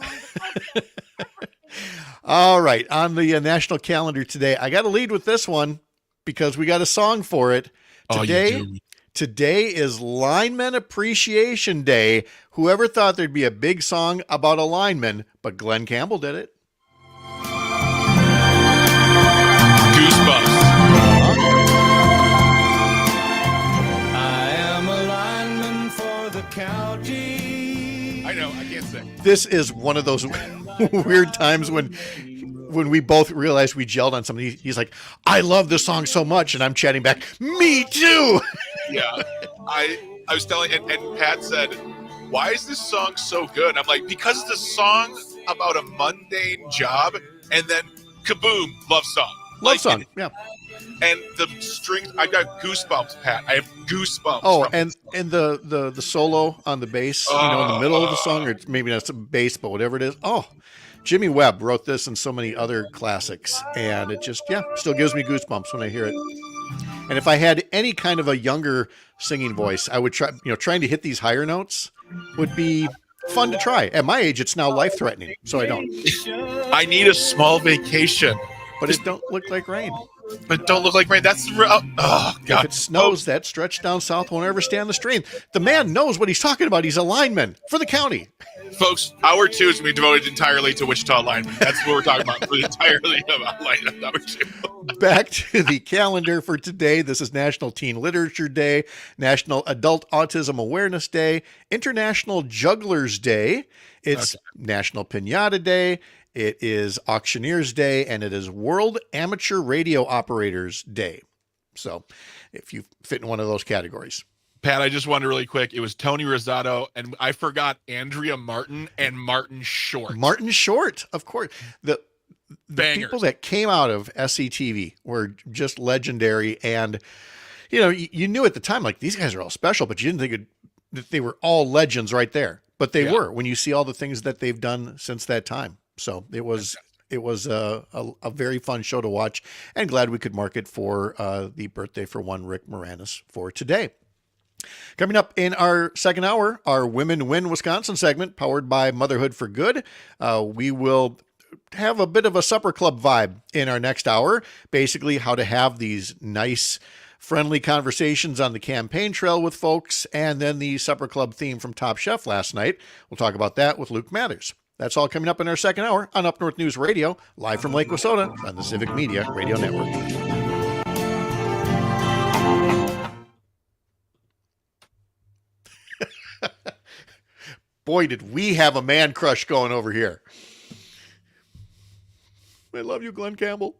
All right. On the national calendar today, I got to lead with this one because we got a song for it. Today is Lineman Appreciation Day. Whoever thought there'd be a big song about a lineman, but Glenn Campbell did it. Goosebumps. County. I know, I can't sing. This is one of those weird times when when we both realized we gelled on something, he's like, I love this song so much. And I'm chatting back, me too. Yeah. I was telling, and Pat said, why is this song so good? I'm like, because it's a song about a mundane job, and then kaboom, love song. Love song, yeah. And the strings, I got goosebumps, Pat. I have goosebumps. Oh, and the solo on the bass, in the middle of the song, or maybe not some bass, but whatever it is. Oh, Jimmy Webb wrote this and so many other classics, and it just, still gives me goosebumps when I hear it. And if I had any kind of a younger singing voice, I would try, trying to hit these higher notes would be fun to try. At my age, it's now life-threatening, so I don't. I need a small vacation. But it don't look like rain. But don't look like rain. That's the real. Oh, God. If it snows, that stretch down south won't ever stand the strain. The man knows what he's talking about. He's a lineman for the county. Folks, hour 2 is going to be devoted entirely to Wichita linemen. That's what we're talking about. Entirely about hour 2. Back to the calendar for today. This is National Teen Literature Day, National Adult Autism Awareness Day, International Jugglers Day. It's National Piñata Day. It is Auctioneers Day, and it is World Amateur Radio Operators Day. So if you fit in one of those categories. Pat, I just wanted really quick. It was Tony Rosado, and I forgot Andrea Martin and Martin Short. Martin Short, of course. The people that came out of SCTV were just legendary. And, you knew at the time, like, these guys are all special, but you didn't think that they were all legends right there. But they were, when you see all the things that they've done since that time. So it was a very fun show to watch, and glad we could mark it for the birthday for one Rick Moranis for today. Coming up in our second hour, our Women Win Wisconsin segment, powered by Motherhood for Good. We will have a bit of a supper club vibe in our next hour, basically how to have these nice, friendly conversations on the campaign trail with folks, and then the supper club theme from Top Chef last night. We'll talk about that with Luke Mathers. That's all coming up in our second hour on Up North News Radio, live from Lake Wissota on the Civic Media Radio Network. Boy, did we have a man crush going over here. I love you, Glenn Campbell.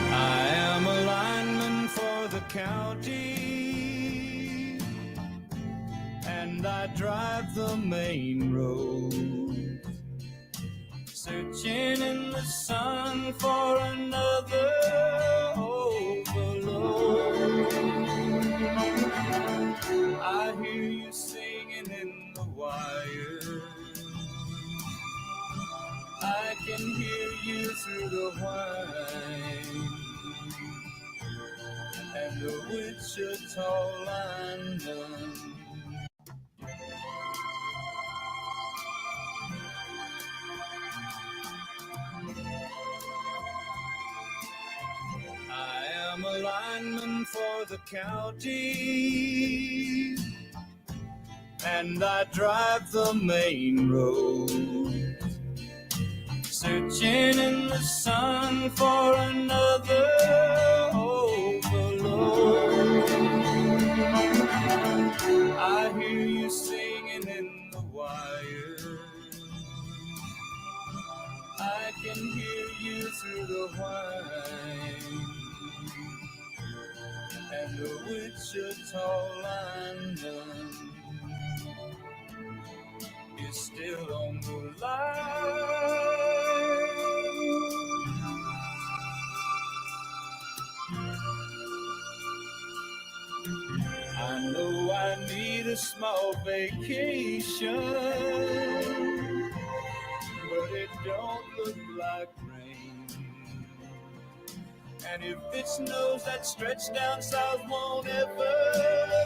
I am a lineman for the county, and I drive the main road, searching in the sun for another overload. I hear you singing in the wire, I can hear you through the whine, and the Wichita lineman. I am a lineman for the county, and I drive the main road, searching in the sun for another overload. I hear you singing in the wire, I can hear you through the whine, and the Wichita lineman is still on the line. I know I need a small vacation, but it don't look like rain. And if it snows, that stretch down south won't ever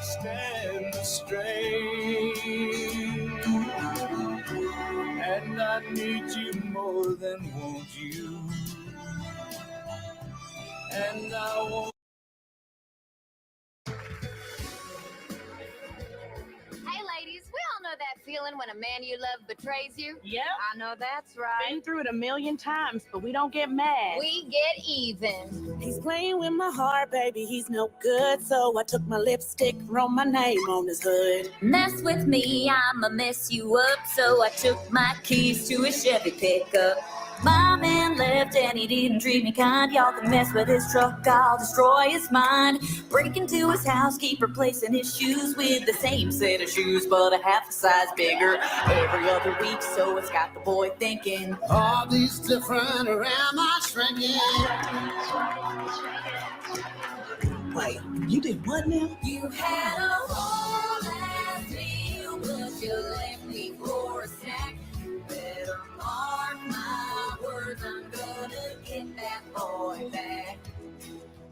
stand the strain. And I need you more than want you. And I won't. Hey ladies, we all know that feeling when a man you love betrays you. Yep. I know that's right. Been through it a million times, but we don't get mad. We get even. He's playing with my heart, baby, he's no good. So I took my lipstick, wrote my name on his hood. Mess with me, I'ma mess you up. So I took my keys to a Chevy pickup. My man left and he didn't treat me kind. Y'all can mess with his truck, I'll destroy his mind. Break into his house, keep replacing his shoes with the same set of shoes, but a half a size bigger every other week. So it's got the boy thinking, All these different or am I shrinking? Wait, you did what now? you had a whole ass meal, but you left me for a snack. You better mark my words, I'm gonna get that boy back.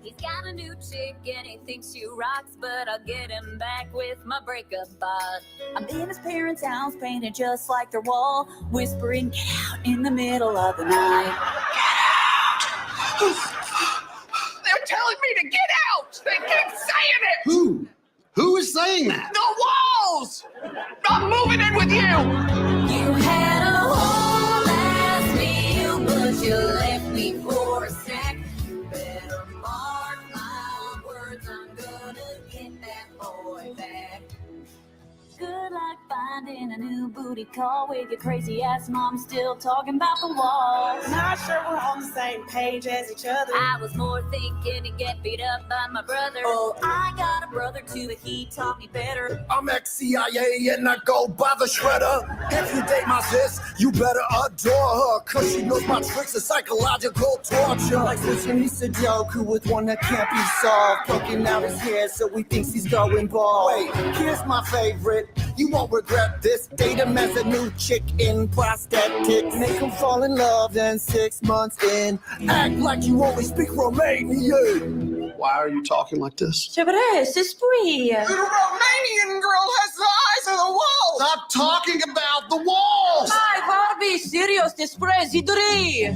He's got a new chick and he thinks she rocks, but I'll get him back with my breakup box. I'm in his parents' house, painted just like their wall, whispering, get out in the middle of the night. They're telling me to get out! They keep saying it! Who? Who is saying that? The walls! I'm moving in with you! You had a whole ass meal, but you left me for a snack. You better mark my words, I'm gonna get that boy back. Good luck finding a new booty call with your crazy ass mom still talking about the walls. Not sure we're on the same page as each other. I was more thinking to get beat up by my brother. Oh, I got a brother too, but he taught me better. I'm ex-CIA and I go by the shredder. If you date my sis, you better adore her, cause she knows my tricks of psychological torture. Like switching me Sudoku with one that can't be solved. Poking out his hair so he thinks he's going bald. Wait, here's my favorite. You won't regret this. Date him as a new chick in prosthetics. Make him fall in love, then 6 months in, act like you only speak Romanian. Why are you talking like this? C'est vrai, c'est spree. The Romanian girl has the eyes of the wall. Stop talking about the walls. Ai, Barbie, serious, despre, ziduri.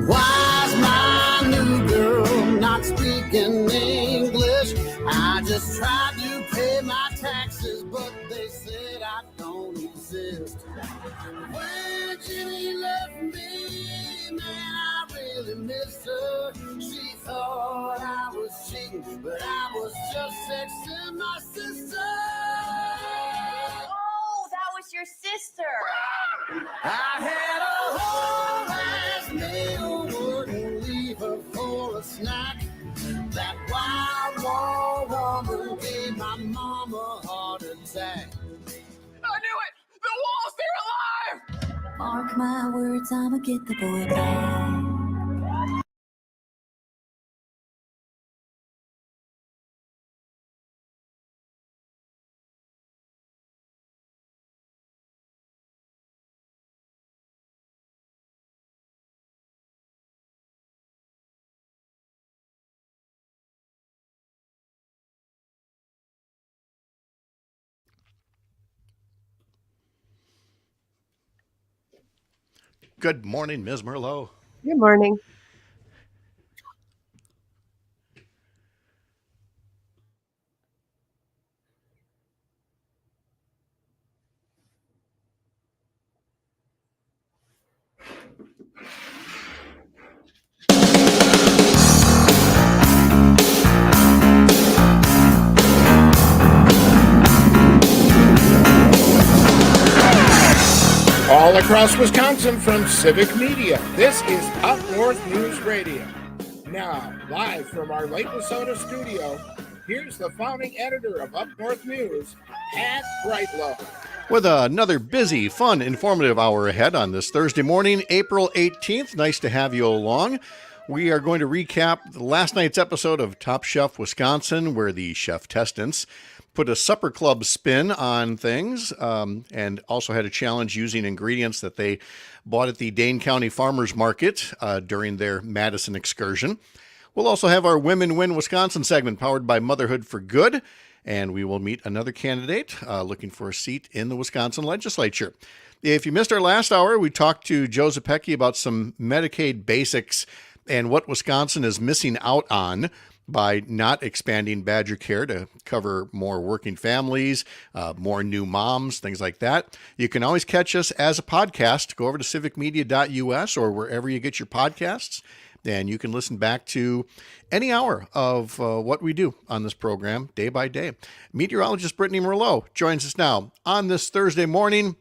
Why's my new girl not speaking English? I just tried to pay my taxes, but they said I don't exist. When Jenny left me, man, I really missed her. She thought I was cheating, but I was just sexting my sister. Oh, that was your sister. I had a whole ass meal, wouldn't leave her for a snack. That wild woman gave my mama a heart attack. I knew it! The walls, they're alive! Mark my words, I'ma get the boy back. Good morning, Ms. Merlot. Good morning. All across Wisconsin from Civic Media, this is Up North News Radio. Now, live from our Lake Lesotho studio, here's the founding editor of Up North News, Pat Brightlow. With another busy, fun, informative hour ahead on this Thursday morning, April 18th. Nice to have you along. We are going to recap last night's episode of Top Chef Wisconsin, where the chef testants put a supper club spin on things, and also had a challenge using ingredients that they bought at the Dane County Farmers Market during their Madison excursion. We'll also have our Women Win Wisconsin segment powered by Motherhood for Good, and we will meet another candidate looking for a seat in the Wisconsin Legislature. If you missed our last hour, we talked to Joe Zepecki about some Medicaid basics and what Wisconsin is missing out on by not expanding Badger Care to cover more working families, more new moms, things like that. You can always catch us as a podcast. Go over to civicmedia.us or wherever you get your podcasts, and you can listen back to any hour of what we do on this program day by day. Meteorologist Brittany Merlot joins us now on this Thursday morning.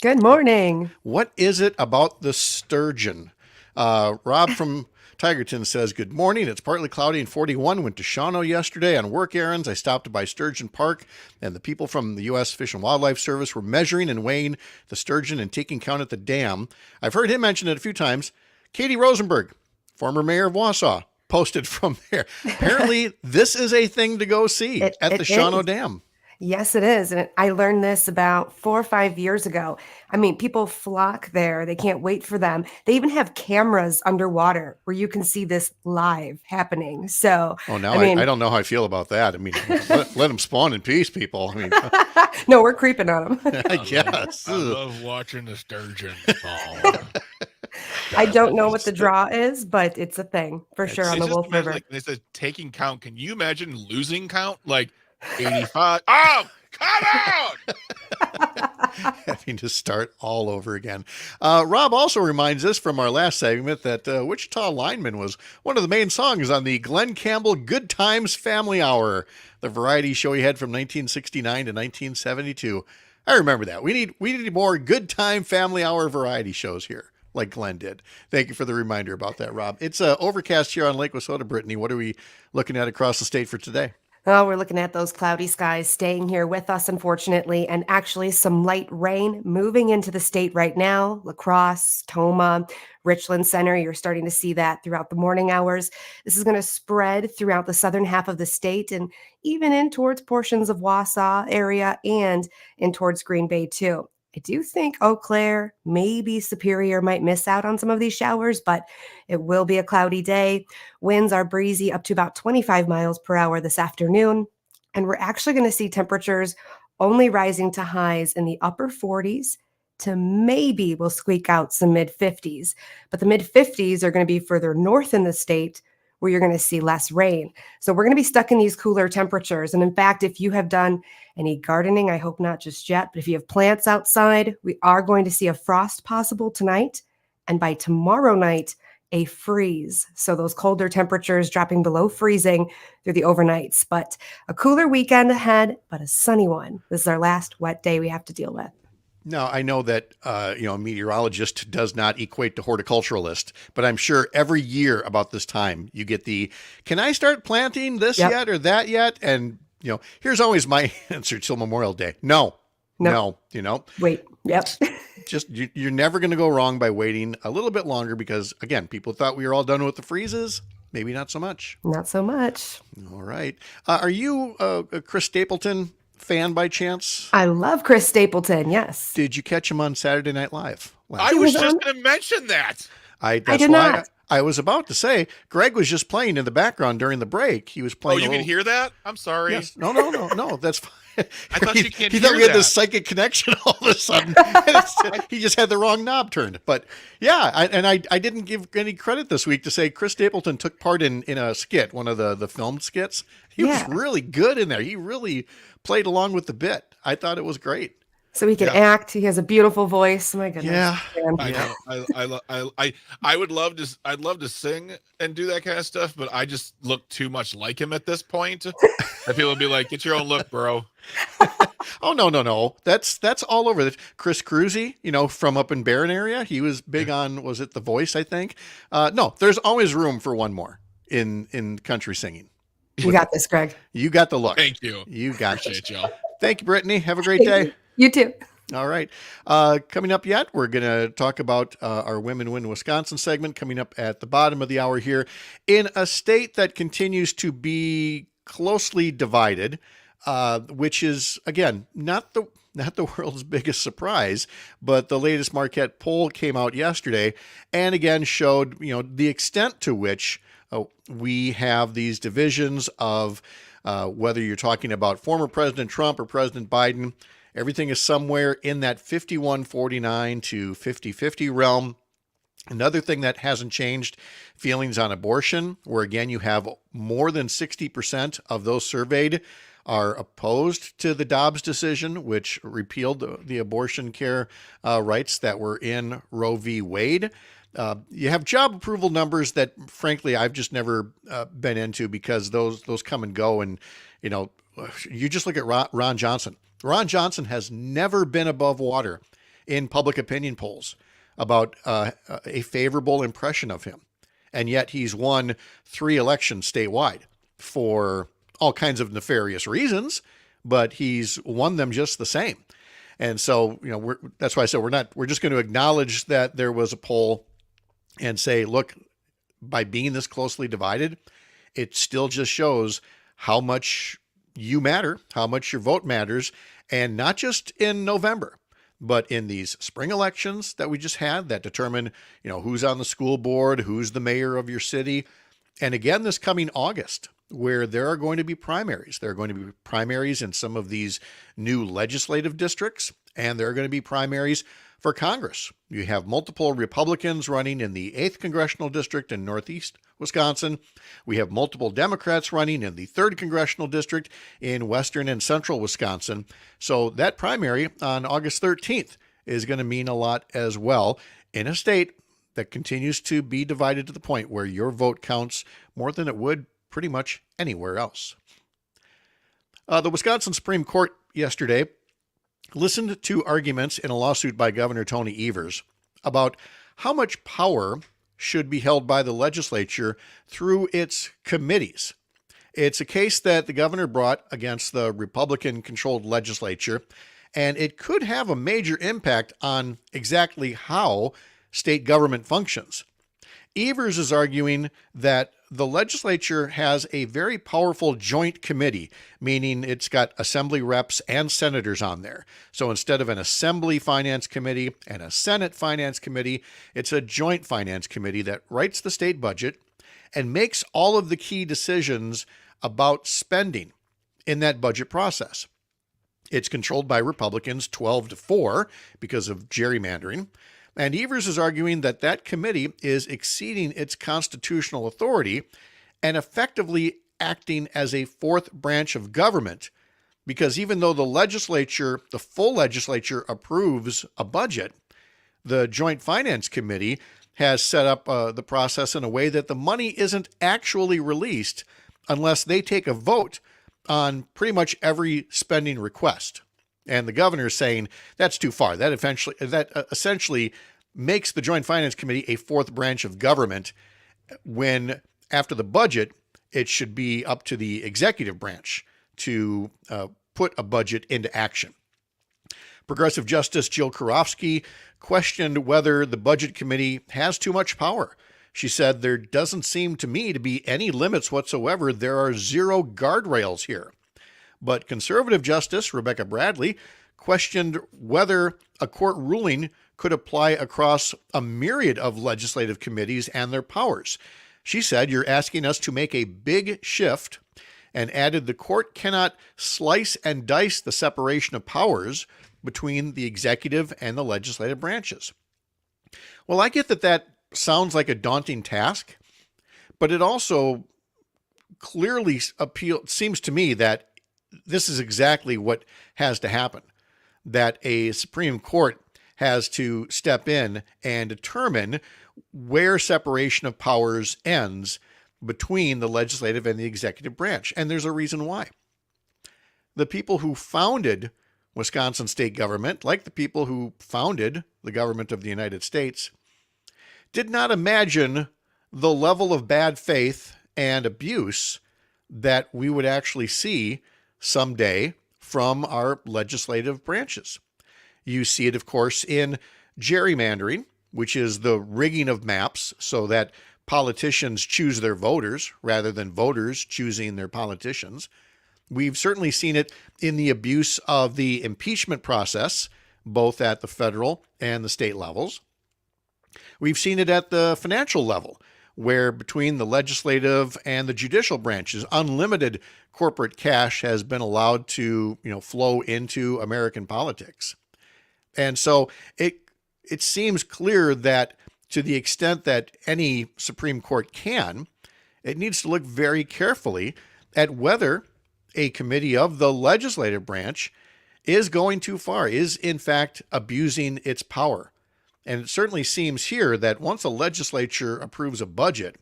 Good morning. What is it about the sturgeon? Rob from Tigerton says, good morning. It's partly cloudy and 41. Went to Shawano yesterday on work errands. I stopped by Sturgeon Park, and the people from the U.S. Fish and Wildlife Service were measuring and weighing the sturgeon and taking count at the dam. I've heard him mention it a few times. Katie Rosenberg, former mayor of Wausau, posted from there. Apparently, this is a thing to go see at the Shawano Dam. Yes, it is. And I learned this about 4 or 5 years ago. I mean, people flock there. They can't wait for them. They even have cameras underwater where you can see this live happening. So, now I don't know how I feel about that. I mean, let them spawn in peace, people. I mean, no, we're creeping on them. I guess. I love watching the sturgeon fall. I don't know what the draw is, but it's a thing for sure on the Wolf River. Like they said, taking count. Can you imagine losing count? Like 85. Oh, come on! Having to start all over again. Rob also reminds us from our last segment that Wichita Lineman was one of the main songs on the Glenn Campbell Good Times Family Hour, the variety show he had from 1969 to 1972. I remember that. We need more Good Time Family Hour variety shows here, like Glenn did. Thank you for the reminder about that, Rob. It's overcast here on Lake Wissota, Brittany. What are we looking at across the state for today? Oh, we're looking at those cloudy skies staying here with us, unfortunately, and actually some light rain moving into the state right now. La Crosse, Toma, Richland Center, you're starting to see that throughout the morning hours. This is going to spread throughout the southern half of the state and even in towards portions of Wausau area and in towards Green Bay too. I do think Eau Claire, maybe Superior might miss out on some of these showers, but it will be a cloudy day. Winds are breezy up to about 25 miles per hour this afternoon. And we're actually going to see temperatures only rising to highs in the upper 40s to maybe we'll squeak out some mid 50s. But the mid 50s are going to be further north in the state where you're going to see less rain. So we're going to be stuck in these cooler temperatures. And in fact, if you have done any gardening, I hope not just yet, but if you have plants outside, we are going to see a frost possible tonight. And by tomorrow night, a freeze. So those colder temperatures dropping below freezing through the overnights. But a cooler weekend ahead, but a sunny one. This is our last wet day we have to deal with. Now, I know that, a meteorologist does not equate to horticulturalist, but I'm sure every year about this time you get can I start planting this yet or that yet? And, here's always my answer till Memorial Day. No. Wait. Yep. Just, you're never going to go wrong by waiting a little bit longer because, again, people thought we were all done with the freezes. Maybe not so much. Not so much. All right. Are you a Chris Stapleton fan by chance? I love Chris Stapleton, yes. Did you catch him on Saturday Night Live? I was just going to mention that. I did not. I was about to say, Greg was just playing in the background during the break. He was playing. Oh, you can hear that? I'm sorry. Yes. No, that's fine. I thought you can't he hear thought we had that. this psychic connection all of a sudden. He just had the wrong knob turned. But yeah, I didn't give any credit this week to say Chris Stapleton took part in a skit, one of the filmed skits. He was really good in there. He really played along with the bit. I thought it was great. So he can act. He has a beautiful voice. My goodness. Yeah. I would love to. I'd love to sing and do that kind of stuff, but I just look too much like him at this point. And people would be like, "Get your own look, bro." Oh no. That's all over the Chris Cruzy, from up in Barron area. He was big on, was it The Voice, I think? No, there's always room for one more in country singing. You got this, Greg. You got the look. Thank you. You got Appreciate this. y'all. Thank you, Brittany. Have a great day. You too. All right. Coming up yet, we're going to talk about our Women Win Wisconsin segment coming up at the bottom of the hour here. In a state that continues to be closely divided, which is, again, not the world's biggest surprise, but the latest Marquette poll came out yesterday and again showed, the extent to which we have these divisions of whether you're talking about former President Trump or President Biden. Everything is somewhere in that 51-49 to 50-50 realm. Another thing that hasn't changed, feelings on abortion, where again you have more than 60% of those surveyed are opposed to the Dobbs decision, which repealed the abortion care rights that were in Roe v. Wade. You have job approval numbers that, frankly, I've just never been into because those come and go. And, you just look at Ron Johnson. Ron Johnson has never been above water in public opinion polls about a favorable impression of him. And yet he's won 3 elections statewide for all kinds of nefarious reasons, but he's won them just the same. And so, that's why I said we're just going to acknowledge that there was a poll and say, look, by being this closely divided, it still just shows how much you matter, how much your vote matters, and not just in November, but in these spring elections that we just had that determine, who's on the school board, who's the mayor of your city. And again, this coming August, where there are going to be primaries. There are going to be primaries in some of these new legislative districts, and there are going to be primaries for Congress. You have multiple Republicans running in the 8th Congressional District in Northeast Wisconsin. We have multiple Democrats running in the 3rd Congressional District in Western and Central Wisconsin. So that primary on August 13th is going to mean a lot as well in a state that continues to be divided to the point where your vote counts more than it would pretty much anywhere else. The Wisconsin Supreme Court yesterday listened to arguments in a lawsuit by Governor Tony Evers about how much power should be held by the legislature through its committees. It's a case that the governor brought against the Republican-controlled legislature, and it could have a major impact on exactly how state government functions. Evers is arguing that the legislature has a very powerful joint committee, meaning it's got assembly reps and senators on there. So instead of an assembly finance committee and a Senate finance committee, it's a joint finance committee that writes the state budget and makes all of the key decisions about spending in that budget process. It's controlled by Republicans 12-4 because of gerrymandering. And Evers is arguing that that committee is exceeding its constitutional authority and effectively acting as a 4th branch of government, because even though the legislature, the full legislature, approves a budget, the Joint Finance Committee has set up the process in a way that the money isn't actually released unless they take a vote on pretty much every spending request. And the governor is saying that's too far. That essentially makes the Joint Finance Committee a 4th branch of government when, after the budget, it should be up to the executive branch to put a budget into action. Progressive Justice Jill Karofsky questioned whether the Budget Committee has too much power. She said, there doesn't seem to me to be any limits whatsoever. There are 0 guardrails here. But conservative Justice Rebecca Bradley questioned whether a court ruling could apply across a myriad of legislative committees and their powers. She said, you're asking us to make a big shift, and added the court cannot slice and dice the separation of powers between the executive and the legislative branches. Well, I get that sounds like a daunting task, but it also clearly seems to me that this is exactly what has to happen, that a Supreme Court has to step in and determine where separation of powers ends between the legislative and the executive branch. And there's a reason why. The people who founded Wisconsin state government, like the people who founded the government of the United States, did not imagine the level of bad faith and abuse that we would actually see someday from our legislative branches. You see it, of course, in gerrymandering, which is the rigging of maps so that politicians choose their voters rather than voters choosing their politicians. We've certainly seen it in the abuse of the impeachment process, both at the federal and the state levels. We've seen it at the financial level, where between the legislative and the judicial branches, unlimited corporate cash has been allowed to, flow into American politics. And so it seems clear that to the extent that any Supreme Court can, it needs to look very carefully at whether a committee of the legislative branch is going too far, is in fact abusing its power. And it certainly seems here that once a legislature approves a budget,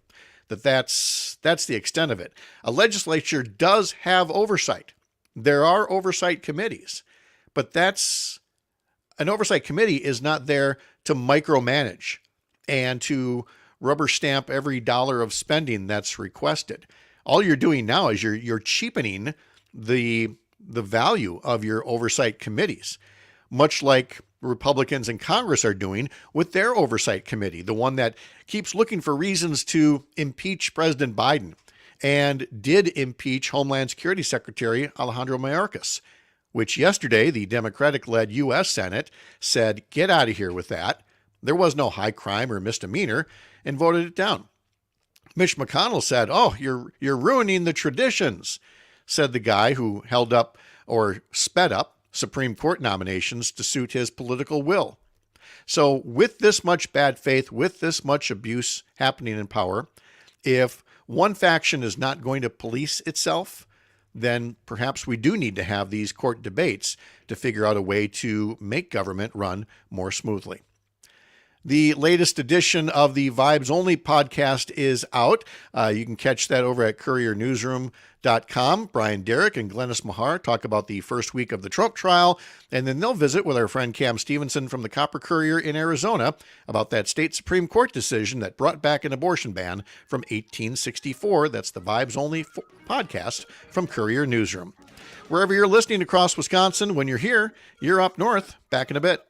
that's the extent of it. A legislature does have oversight. There are oversight committees, but an oversight committee is not there to micromanage and to rubber stamp every dollar of spending that's requested. All you're doing now is you're cheapening the value of your oversight committees, much like Republicans in Congress are doing with their oversight committee, the one that keeps looking for reasons to impeach President Biden and did impeach Homeland Security Secretary Alejandro Mayorkas, which yesterday the Democratic-led U.S. Senate said, get out of here with that. There was no high crime or misdemeanor, and voted it down. Mitch McConnell said, oh, you're ruining the traditions, said the guy who held up or sped up Supreme Court nominations to suit his political will. So with this much bad faith, with this much abuse happening in power, if one faction is not going to police itself, then perhaps we do need to have these court debates to figure out a way to make government run more smoothly. The latest edition of the Vibes Only podcast is out. You can catch that over at couriernewsroom.com. Brian Derrick and Glennis Mahar talk about the first week of the Trump trial, and then they'll visit with our friend Cam Stevenson from the Copper Courier in Arizona about that state Supreme Court decision that brought back an abortion ban from 1864. That's the Vibes Only podcast from Courier Newsroom. Wherever you're listening across Wisconsin, when you're here, you're up north. Back in a bit.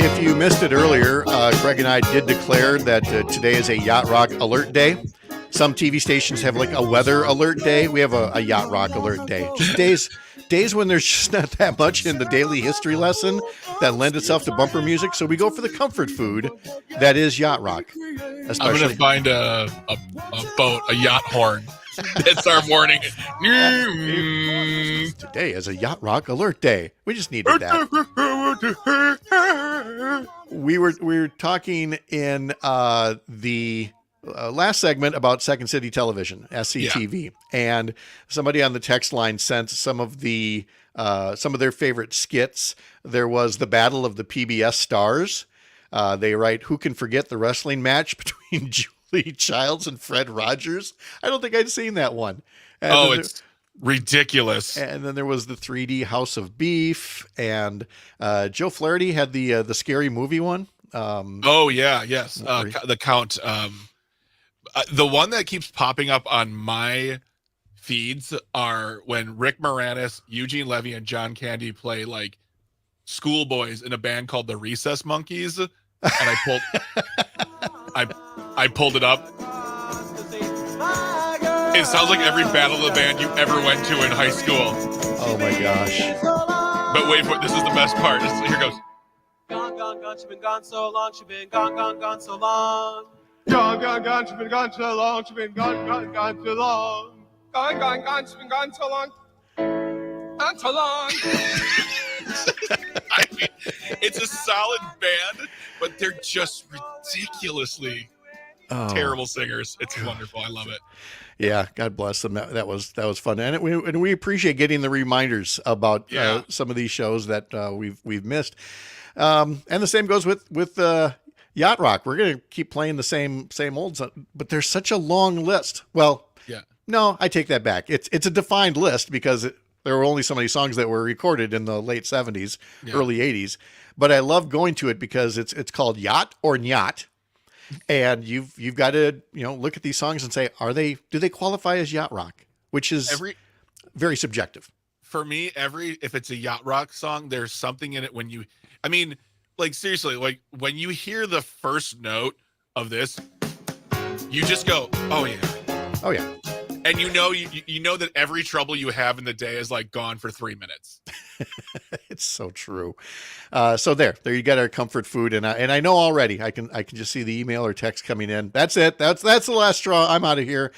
If you missed it earlier, Greg and I did declare that today is a Yacht Rock Alert Day. Some TV stations have like a weather alert day. We have a Yacht Rock Alert Day. Just days when there's just not that much in the daily history lesson that lend itself to bumper music. So we go for the comfort food that is Yacht Rock. I'm going to find a boat, a yacht horn. It's our morning. Today is a Yacht Rock Alert Day. We just needed that. We were talking in the last segment about Second City Television, SCTV, and somebody on the text line sent some of their favorite skits. There was the Battle of the PBS Stars. They write, "Who can forget the wrestling match between Julie Childs and Fred Rogers?" I don't think I'd seen that one. And it's ridiculous. And then there was the 3D House of Beef, and Joe Flaherty had the Scary Movie one. Oh yeah, yes. The Count. The one that keeps popping up on my feeds are when Rick Moranis, Eugene Levy, and John Candy play like schoolboys in a band called the Recess Monkeys, and I pulled it up. It sounds like every battle of the band you ever went to in high school. Oh my gosh! But wait for it. This is the best part. Here goes. Gone, gone, gone, she been gone so long, she been gone, gone, gone so long. Gone, gone, gone, she been gone so long, she been gone, gone, gone so long. Gone, gone, gone, she been gone so long. Gone so long. I mean, it's a solid band, but they're just ridiculously terrible singers. It's wonderful. I love it. Yeah, God bless them. That was fun, and we appreciate getting the reminders about some of these shows that we've missed. And the same goes with Yacht Rock. We're going to keep playing the same olds, but there's such a long list. Well, no, I take that back. It's a defined list because there were only so many songs that were recorded in the late 70s, early 80s. But I love going to it because it's called Yacht or Nyat. And you've got to, look at these songs and say, do they qualify as yacht rock? Which is very subjective. For me, if it's a yacht rock song, there's something in it seriously, like when you hear the first note of this, you just go, oh yeah. Oh yeah. And you know that every trouble you have in the day is like gone for 3 minutes. It's so true. So there you got our comfort food, and I know already. I can just see the email or text coming in. That's it. That's the last straw. I'm out of here.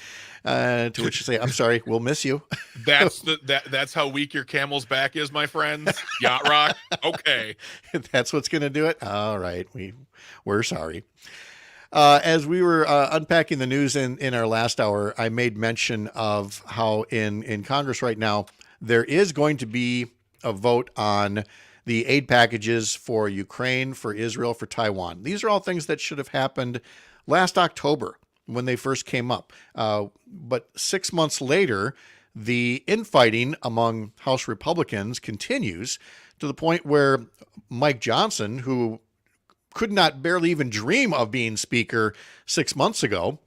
To which you say, I'm sorry, we'll miss you. That's how weak your camel's back is, my friends. Yacht rock. Okay. That's what's going to do it. All right. We're sorry. As we were unpacking the news in our last hour, I made mention of how in Congress right now, there is going to be a vote on the aid packages for Ukraine, for Israel, for Taiwan. These are all things that should have happened last October when they first came up. But 6 months later, the infighting among House Republicans continues to the point where Mike Johnson, who could not barely even dream of being speaker 6 months ago,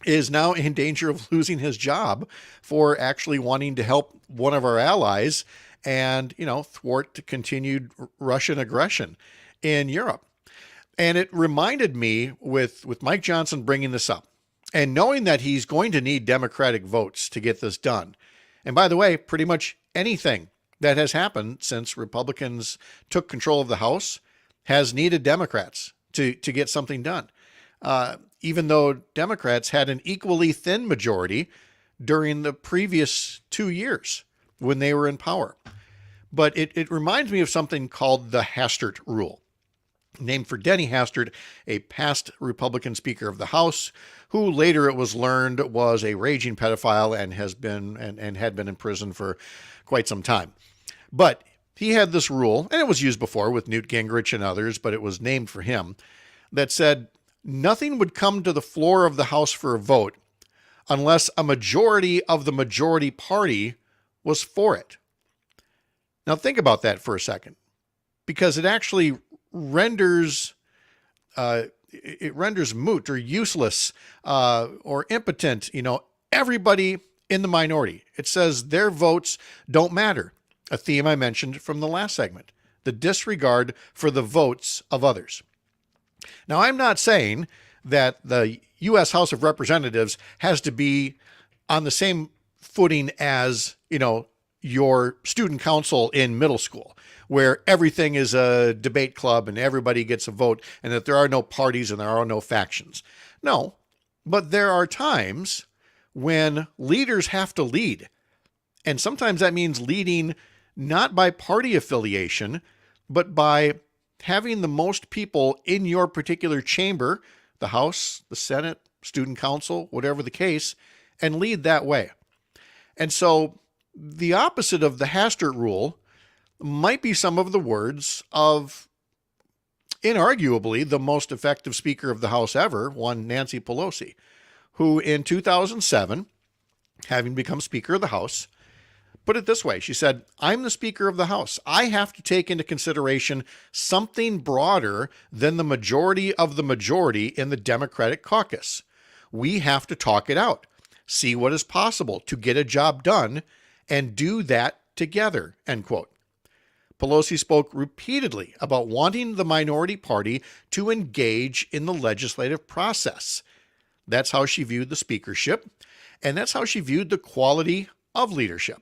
is now in danger of losing his job for actually wanting to help one of our allies and, thwart continued Russian aggression in Europe. And it reminded me with Mike Johnson bringing this up and knowing that he's going to need Democratic votes to get this done. And by the way, pretty much anything that has happened since Republicans took control of the House has needed Democrats to get something done. Even though Democrats had an equally thin majority during the previous 2 years when they were in power. But it reminds me of something called the Hastert Rule, named for Denny Hastert, a past Republican Speaker of the House, who later it was learned was a raging pedophile and has been and had been in prison for quite some time. But he had this rule, and it was used before with Newt Gingrich and others, but it was named for him, that said nothing would come to the floor of the House for a vote unless a majority of the majority party was for it. Now think about that for a second, because it actually renders moot or useless or impotent, everybody in the minority. It says their votes don't matter. A theme I mentioned from the last segment, the disregard for the votes of others. Now, I'm not saying that the U.S. House of Representatives has to be on the same footing as, your student council in middle school, where everything is a debate club and everybody gets a vote and that there are no parties and there are no factions. No, but there are times when leaders have to lead. And sometimes that means leading not by party affiliation, but by having the most people in your particular chamber, the House, the Senate, student council, whatever the case, and lead that way. And so the opposite of the Hastert Rule might be some of the words of inarguably the most effective Speaker of the House ever, one Nancy Pelosi, who in 2007, having become Speaker of the House, put it this way. She said, I'm the Speaker of the House. I have to take into consideration something broader than the majority of the majority in the Democratic caucus. We have to talk it out, see what is possible to get a job done, and do that together, end quote. Pelosi spoke repeatedly about wanting the minority party to engage in the legislative process. That's how she viewed the speakership, and that's how she viewed the quality of leadership.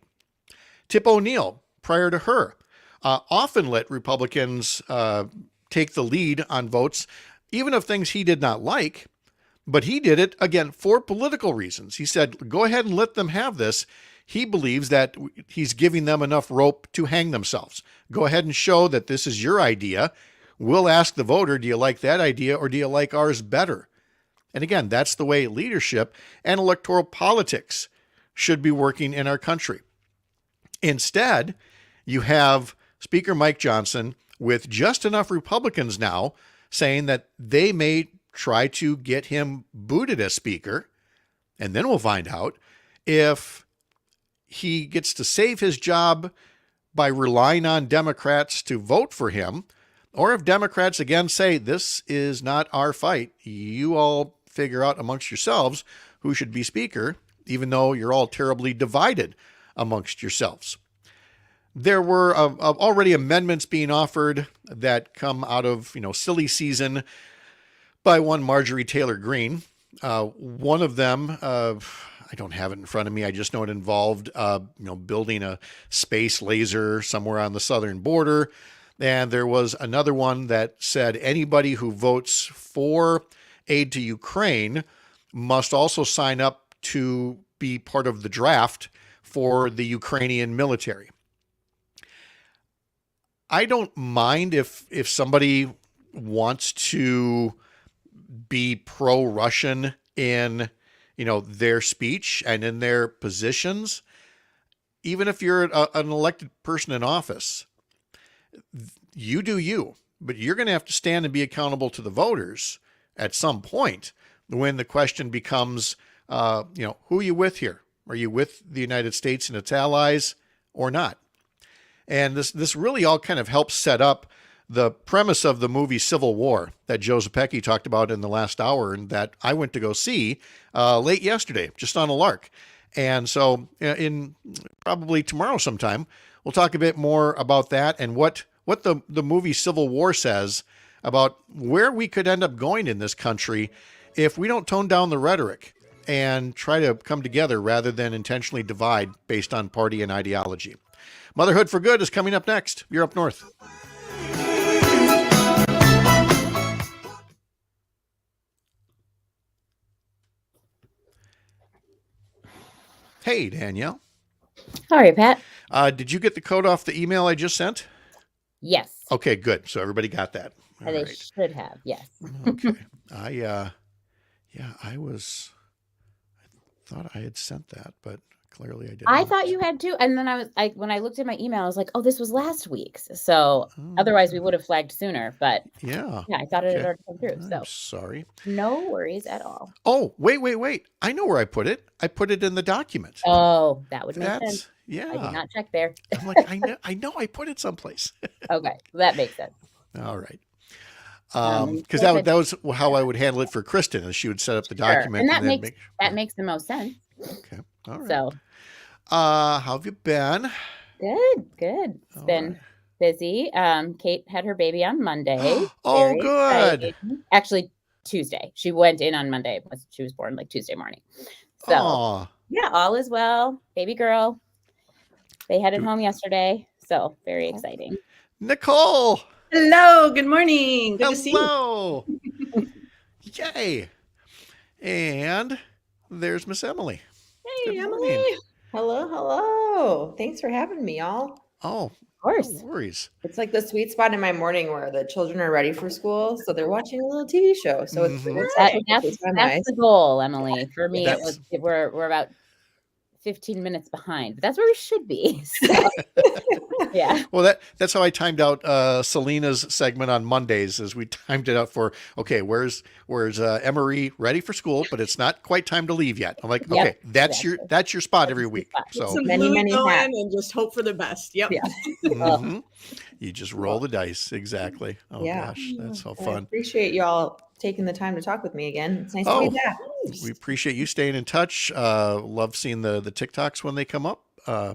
Tip O'Neill, prior to her, often let Republicans take the lead on votes, even of things he did not like, but he did it, again, for political reasons. He said, go ahead and let them have this. He believes that he's giving them enough rope to hang themselves. Go ahead and show that this is your idea. We'll ask the voter, do you like that idea or do you like ours better? And again, that's the way leadership and electoral politics should be working in our country. Instead, you have Speaker Mike Johnson with just enough Republicans now saying that they may try to get him booted as Speaker, and then we'll find out if he gets to save his job by relying on Democrats to vote for him, or if Democrats again say, this is not our fight, you all figure out amongst yourselves who should be Speaker, even though you're all terribly divided amongst yourselves. There were already amendments being offered that come out of, silly season by one Marjorie Taylor Greene. One of them, I don't have it in front of me. I just know it involved, building a space laser somewhere on the southern border. And there was another one that said anybody who votes for aid to Ukraine must also sign up to be part of the draft for the Ukrainian military. I don't mind if somebody wants to be pro-Russian in, their speech and in their positions, even if you're an elected person in office. You do you, but you're going to have to stand and be accountable to the voters at some point when the question becomes, who are you with here? Are you with the United States and its allies or not? And this really all kind of helps set up the premise of the movie Civil War that Joe Zepecki talked about in the last hour and that I went to go see late yesterday, just on a lark. And so in probably tomorrow sometime, we'll talk a bit more about that and what the movie Civil War says about where we could end up going in this country if we don't tone down the rhetoric and try to come together rather than intentionally divide based on party and ideology. Motherhood for Good is coming up next. You're Up North. Hey, Danielle. All right, Pat. Did you get the code off the email I just sent? Yes. Okay, good. So everybody got that. All They right. should have, yes. Okay. I thought I had sent that, but clearly I didn't. I thought you had too. And then when I looked at my email, I was like, oh, this was last week's. So otherwise we would have flagged sooner. But yeah, I thought it had Okay. already come through. So I'm sorry. no worries at all. Oh, wait. I know where I put it. I put it in the document. Oh, that would make That's sense. yeah. I did not check there. I'm like, I know I put it someplace. Okay, that makes sense. All right. Go Because ahead. that was how I would handle it for Kristen, is she would set up the Sure. document And that then makes the most sense. Okay. All right. So how have you been? good. It's been busy. Kate had her baby on Monday. Oh, Very good. exciting. Actually, Tuesday. She went in on Monday. She was born like Tuesday morning. So Aw. yeah, all is well. Baby girl. They headed home yesterday. So very exciting. Nicole. Hello, good morning. Good to see you. Hello. Yay. And there's Miss Emily. Hey, Good Emily. morning. Hello. Thanks for having me, y'all. Oh, of course. No worries. It's like the sweet spot in my morning where the children are ready for school, so they're watching a little TV show. So it's Mhm. nice. That's the goal, Emily. For me, That's- we're about 15 minutes behind, but that's where we should be. So, yeah. Well, that's how I timed out Selena's segment on Mondays. Is we timed it out for where's Emery ready for school, but it's not quite time to leave yet. I'm like, okay, that's your spot every week. So some many going and just hope for the best. Yep. Yeah. Mm-hmm. You just roll the dice. Exactly. Oh gosh, that's so fun. I appreciate y'all taking the time to talk with me again. It's nice to be back. We appreciate you staying in touch. Love seeing the TikToks when they come up. I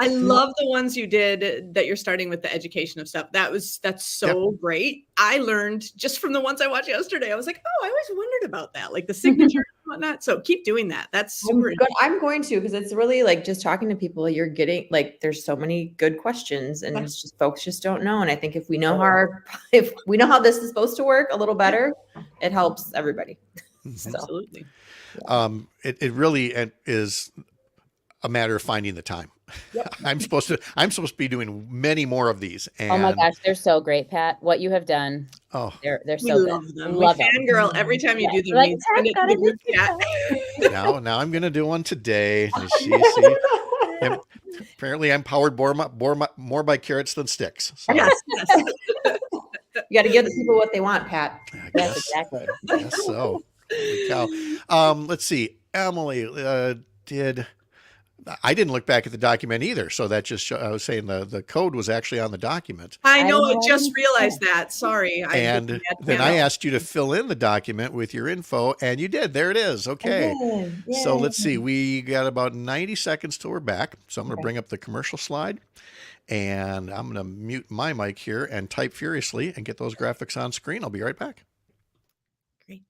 love the ones you did that you're starting with the education of stuff. That's so great. I learned just from the ones I watched yesterday. I was like, oh, I always wondered about that, like the signature and whatnot. So keep doing that. That's super. I'm going to, because it's really like just talking to people, you're getting like, there's so many good questions and it's just folks just don't know. And I think if we know how this is supposed to work a little better, it helps everybody. So. Absolutely. It really is a matter of finding the time. Yep. I'm supposed to be doing many more of these. And oh my gosh, they're so great, Pat. What you have done. Oh, they're We so love good. them. Love We them. fangirl every time you do them. Like, We send it to the group chat. now I'm going to do one today. See. And apparently I'm powered more by carrots than sticks. So. Yes. You got to give the people what they want, Pat. Yes, exactly. Yes, so. Holy cow. Let's see. Emily, I didn't look back at the document either. So that just I was saying the code was actually on the document. I know. I just realized that. Sorry. And then I asked you to fill in the document with your info, and you did. There it is. Okay. So let's see. We got about 90 seconds till we're back. So I'm going to bring up the commercial slide, and I'm going to mute my mic here and type furiously and get those graphics on screen. I'll be right back. Great.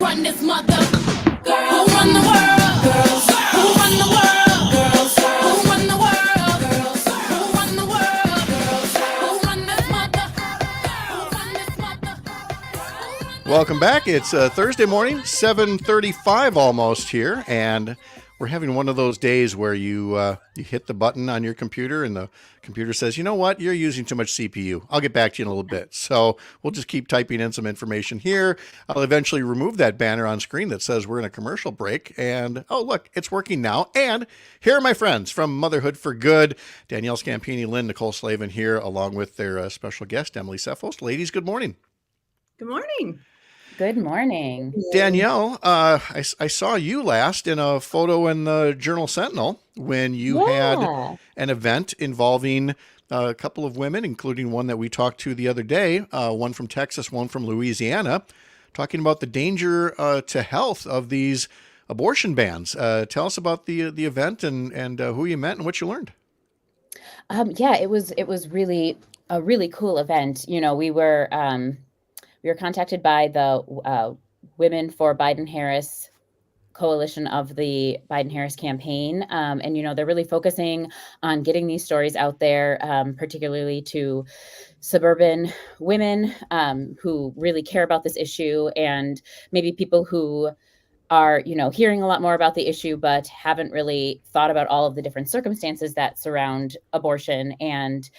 Run this mother. Girls. Who run the world? Girls. Who run the world? Girls. Who run the world? Girls. Who run the world? Girls. Who run this mother? Who run this mother? Welcome back. It's Thursday morning, 7:35 almost here, and we're having one of those days where you hit the button on your computer and the computer says, you know what, you're using too much CPU. I'll get back to you in a little bit. So we'll just keep typing in some information here. I'll eventually remove that banner on screen that says we're in a commercial break. And oh, look, it's working now. And here are my friends from Motherhood for Good, Danielle Scampini, Lynn, Nicole Slavin here, along with their special guest, Emily Tseffos. Ladies, good morning. Good morning. Good morning. Danielle, I saw you last in a photo in the Journal Sentinel when you had an event involving a couple of women, including one that we talked to the other day, one from Texas, one from Louisiana, talking about the danger to health of these abortion bans. Tell us about the event and who you met and what you learned. Yeah, it was really a really cool event. You know, we were contacted by the Women for Biden-Harris coalition of the Biden-Harris campaign. And, you know, they're really focusing on getting these stories out there, particularly to suburban women who really care about this issue, and maybe people who are, hearing a lot more about the issue, but haven't really thought about all of the different circumstances that surround abortion. And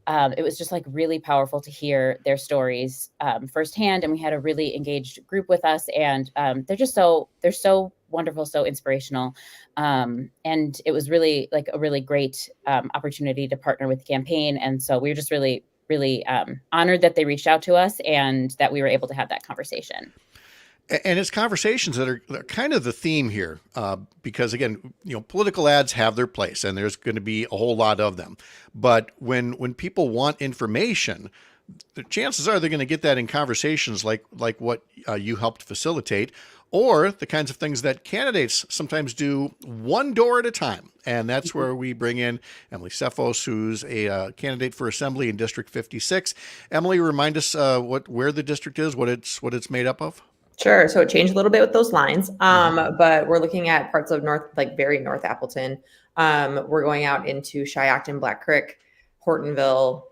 it was just like really powerful to hear their stories firsthand. And we had a really engaged group with us, and they're so wonderful, so inspirational. And it was really like a really great opportunity to partner with the campaign. And so we were just really, really honored that they reached out to us and that we were able to have that conversation. And it's conversations that are kind of the theme here, because again, political ads have their place, and there's going to be a whole lot of them. But when people want information, the chances are they're going to get that in conversations like what you helped facilitate, or the kinds of things that candidates sometimes do one door at a time. And that's where we bring in Emily Tseffos, who's a candidate for Assembly in District 56. Emily, remind us where the district is, what it's made up of. Sure. So it changed a little bit with those lines, but we're looking at parts of very North Appleton. We're going out into Shiocton, Black Creek, Hortonville,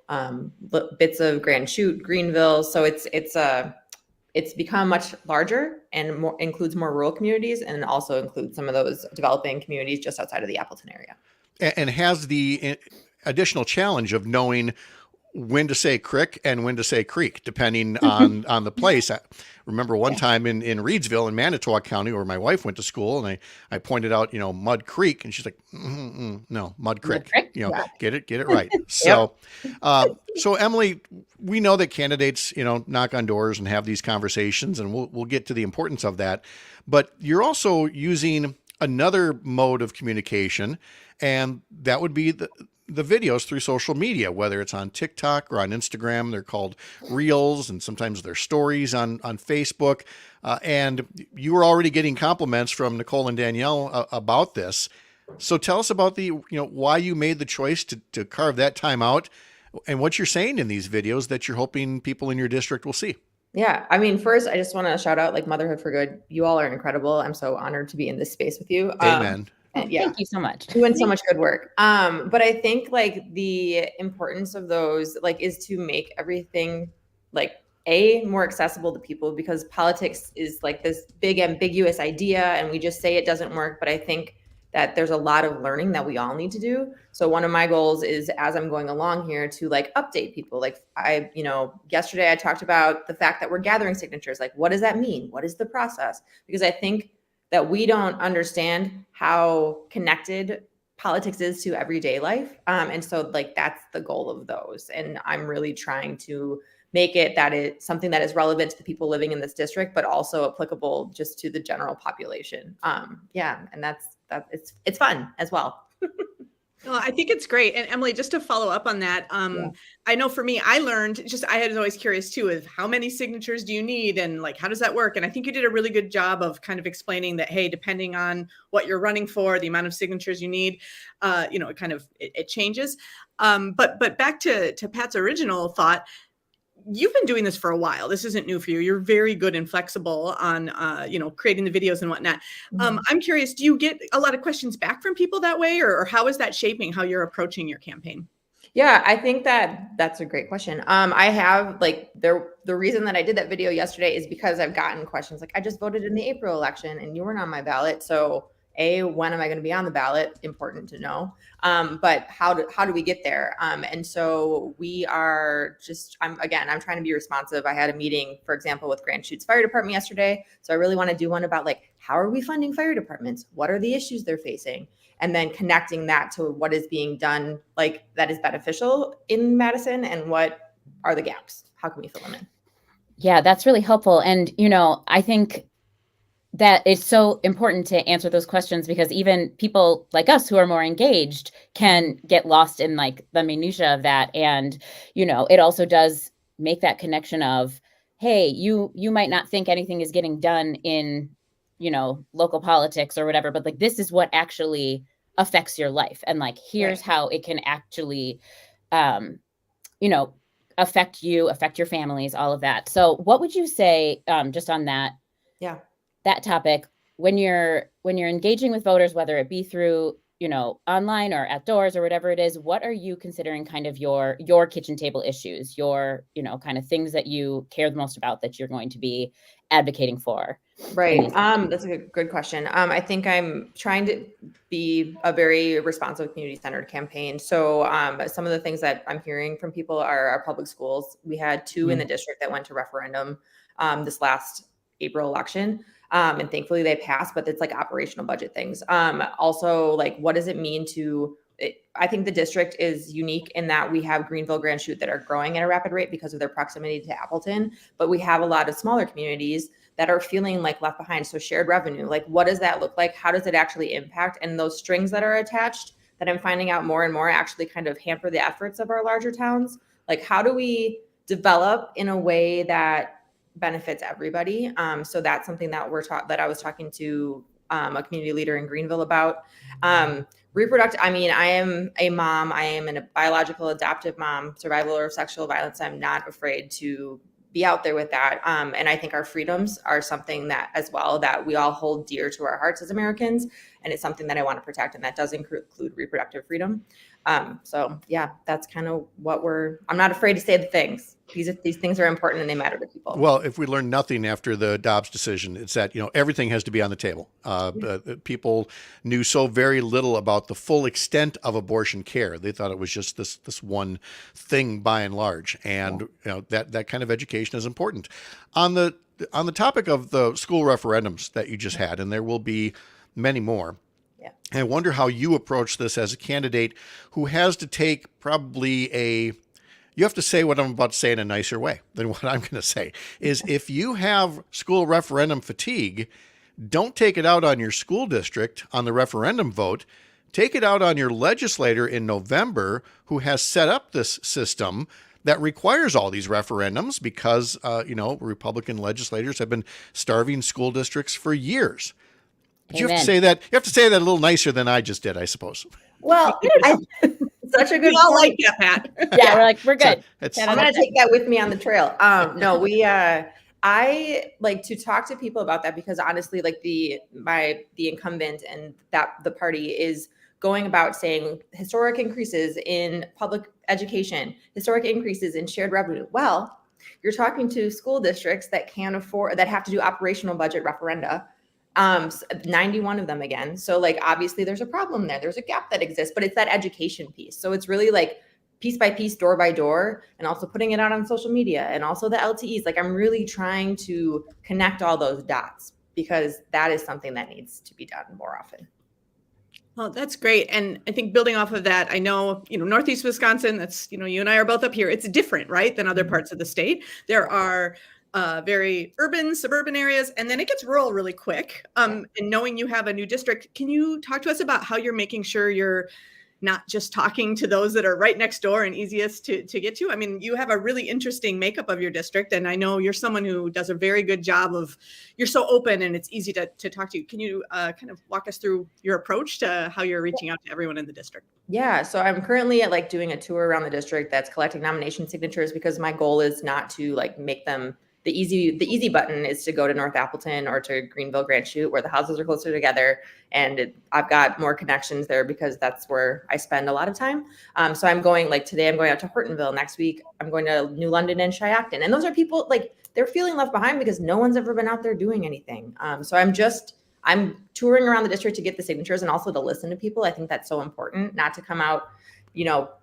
bits of Grand Chute, Greenville. So it's become much larger and includes more rural communities, and also includes some of those developing communities just outside of the Appleton area. And has the additional challenge of knowing when to say crick and when to say creek, depending on the place. I remember one time in Reedsville in Manitowoc County, where my wife went to school, and I pointed out, Mud Creek, and she's like, no, Mud Creek, get it right. So, so Emily, we know that candidates, knock on doors and have these conversations, and we'll get to the importance of that. But you're also using another mode of communication, and that would be the videos through social media, whether it's on TikTok or on Instagram. They're called Reels, and sometimes they're stories on Facebook. And you were already getting compliments from Nicole and Danielle about this. So tell us about why you made the choice to carve that time out, and what you're saying in these videos that you're hoping people in your district will see. Yeah. I mean, first, I just want to shout out Motherhood for Good. You all are incredible. I'm so honored to be in this space with you. Amen. Thank you so much. Doing so much good work. But I think the importance of those is to make everything more accessible to people, because politics is this big ambiguous idea, and we just say it doesn't work. But I think that there's a lot of learning that we all need to do. So one of my goals is, as I'm going along here, to update people. Yesterday I talked about the fact that we're gathering signatures. What does that mean? What is the process? Because I think that we don't understand how connected politics is to everyday life. And so that's the goal of those. And I'm really trying to make it that it's something that is relevant to the people living in this district, but also applicable just to the general population. And it's fun as well. Well, I think it's great. And Emily, just to follow up on that, I know for me, I learned I was always curious too, of how many signatures do you need, and how does that work? And I think you did a really good job of kind of explaining that, hey, depending on what you're running for, the amount of signatures you need, it changes. But back to Pat's original thought, you've been doing this for a while. This isn't new for you. You're very good and flexible on, creating the videos and whatnot. I'm curious, do you get a lot of questions back from people that way, or how is that shaping how you're approaching your campaign? Yeah, I think that's a great question. I have the reason that I did that video yesterday is because I've gotten questions I just voted in the April election and you weren't on my ballot. So when am I going to be on the ballot? Important to know. But how do we get there? And so we are I'm trying to be responsive. I had a meeting, for example, with Grand Chute's Fire Department yesterday. So I really want to do one about how are we funding fire departments? What are the issues they're facing? And then connecting that to what is being done that is beneficial in Madison, and what are the gaps? How can we fill them in? Yeah, that's really helpful. And, I think that it's so important to answer those questions, because even people like us who are more engaged can get lost in the minutia of that. And, it also does make that connection of, hey, you might not think anything is getting done in, local politics or whatever, but this is what actually affects your life. And here's how it can actually, affect you, affect your families, all of that. So what would you say, just on that? Yeah. That topic, when you're engaging with voters, whether it be through, online or at doors or whatever it is, what are you considering kind of your kitchen table issues, your, kind of things that you care the most about that you're going to be advocating for? Right. That's a good question. I think I'm trying to be a very responsive, community-centered campaign. So some of the things that I'm hearing from people are our public schools. We had 2 in the district that went to referendum this last April election. And thankfully they passed, but it's like operational budget things. Also, like, what does it mean I think the district is unique in that we have Greenville, Grand Chute that are growing at a rapid rate because of their proximity to Appleton, but we have a lot of smaller communities that are feeling like left behind. So shared revenue, like, what does that look like? How does it actually impact? And those strings that are attached that I'm finding out more and more actually kind of hamper the efforts of our larger towns. Like, how do we develop in a way that benefits everybody? So that's something that that I was talking to a community leader in Greenville about. Reproductive, I am a mom. I am a biological adoptive mom, survivor of sexual violence. I'm not afraid to be out there with that. And I think our freedoms are something that as well that we all hold dear to our hearts as Americans. And it's something that I want to protect. And that does include reproductive freedom. So yeah, that's kind of what I'm not afraid to say the things. These things are important and they matter to people. Well, if we learn nothing after the Dobbs decision, it's that, everything has to be on the table. People knew so very little about the full extent of abortion care. They thought it was just this one thing by and large. And that kind of education is important. On the topic of the school referendums that you just had, and there will be many more. I wonder how you approach this as a candidate who has to take probably you have to say what I'm about to say in a nicer way than what I'm going to say, is if you have school referendum fatigue, don't take it out on your school district on the referendum vote. Take it out on your legislator in November who has set up this system that requires all these referendums because, Republican legislators have been starving school districts for years. But you have to say that. You have to say that a little nicer than I just did, I suppose. Well, such a good. We all like that, Pat. Yeah, we're good. I'm going to take that with me on the trail. I like to talk to people about that because honestly, like the incumbent and the party is going about saying historic increases in public education, historic increases in shared revenue. Well, you're talking to school districts that can't afford, that have to do operational budget referenda. 91 of them again. So like, obviously there's a problem there. There's a gap that exists, but it's that education piece. So it's really like piece by piece, door by door, and also putting it out on social media and also the LTEs. Like I'm really trying to connect all those dots because that is something that needs to be done more often. Well, that's great. And I think building off of that, I know, Northeast Wisconsin, that's, you and I are both up here. It's different, right, than other parts of the state. There are very urban, suburban areas, and then it gets rural really quick. And knowing you have a new district, can you talk to us about how you're making sure you're not just talking to those that are right next door and easiest to get to? I mean, you have a really interesting makeup of your district, and I know you're someone who does a very good job of, you're so open and it's easy to talk to you. Can you kind of walk us through your approach to how you're reaching out to everyone in the district? Yeah, so I'm currently at doing a tour around the district that's collecting nomination signatures because my goal is not to make them. The easy button is to go to North Appleton or to Greenville, Grand Chute, where the houses are closer together. And I've got more connections there because that's where I spend a lot of time. So I'm going, today I'm going out to Hortonville. Next week, I'm going to New London and Shiocton. And those are people, they're feeling left behind because no one's ever been out there doing anything. So I'm touring around the district to get the signatures and also to listen to people. I think that's so important, not to come out,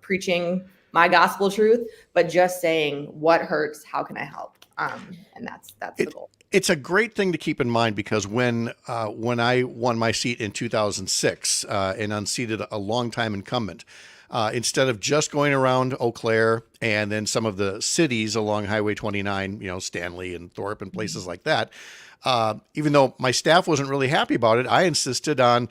preaching my gospel truth, but just saying what hurts, how can I help? And that's the goal. It's a great thing to keep in mind because when I won my seat in 2006 and unseated a longtime incumbent, instead of just going around Eau Claire and then some of the cities along Highway 29, Stanley and Thorpe and places like that, even though my staff wasn't really happy about it, I insisted on,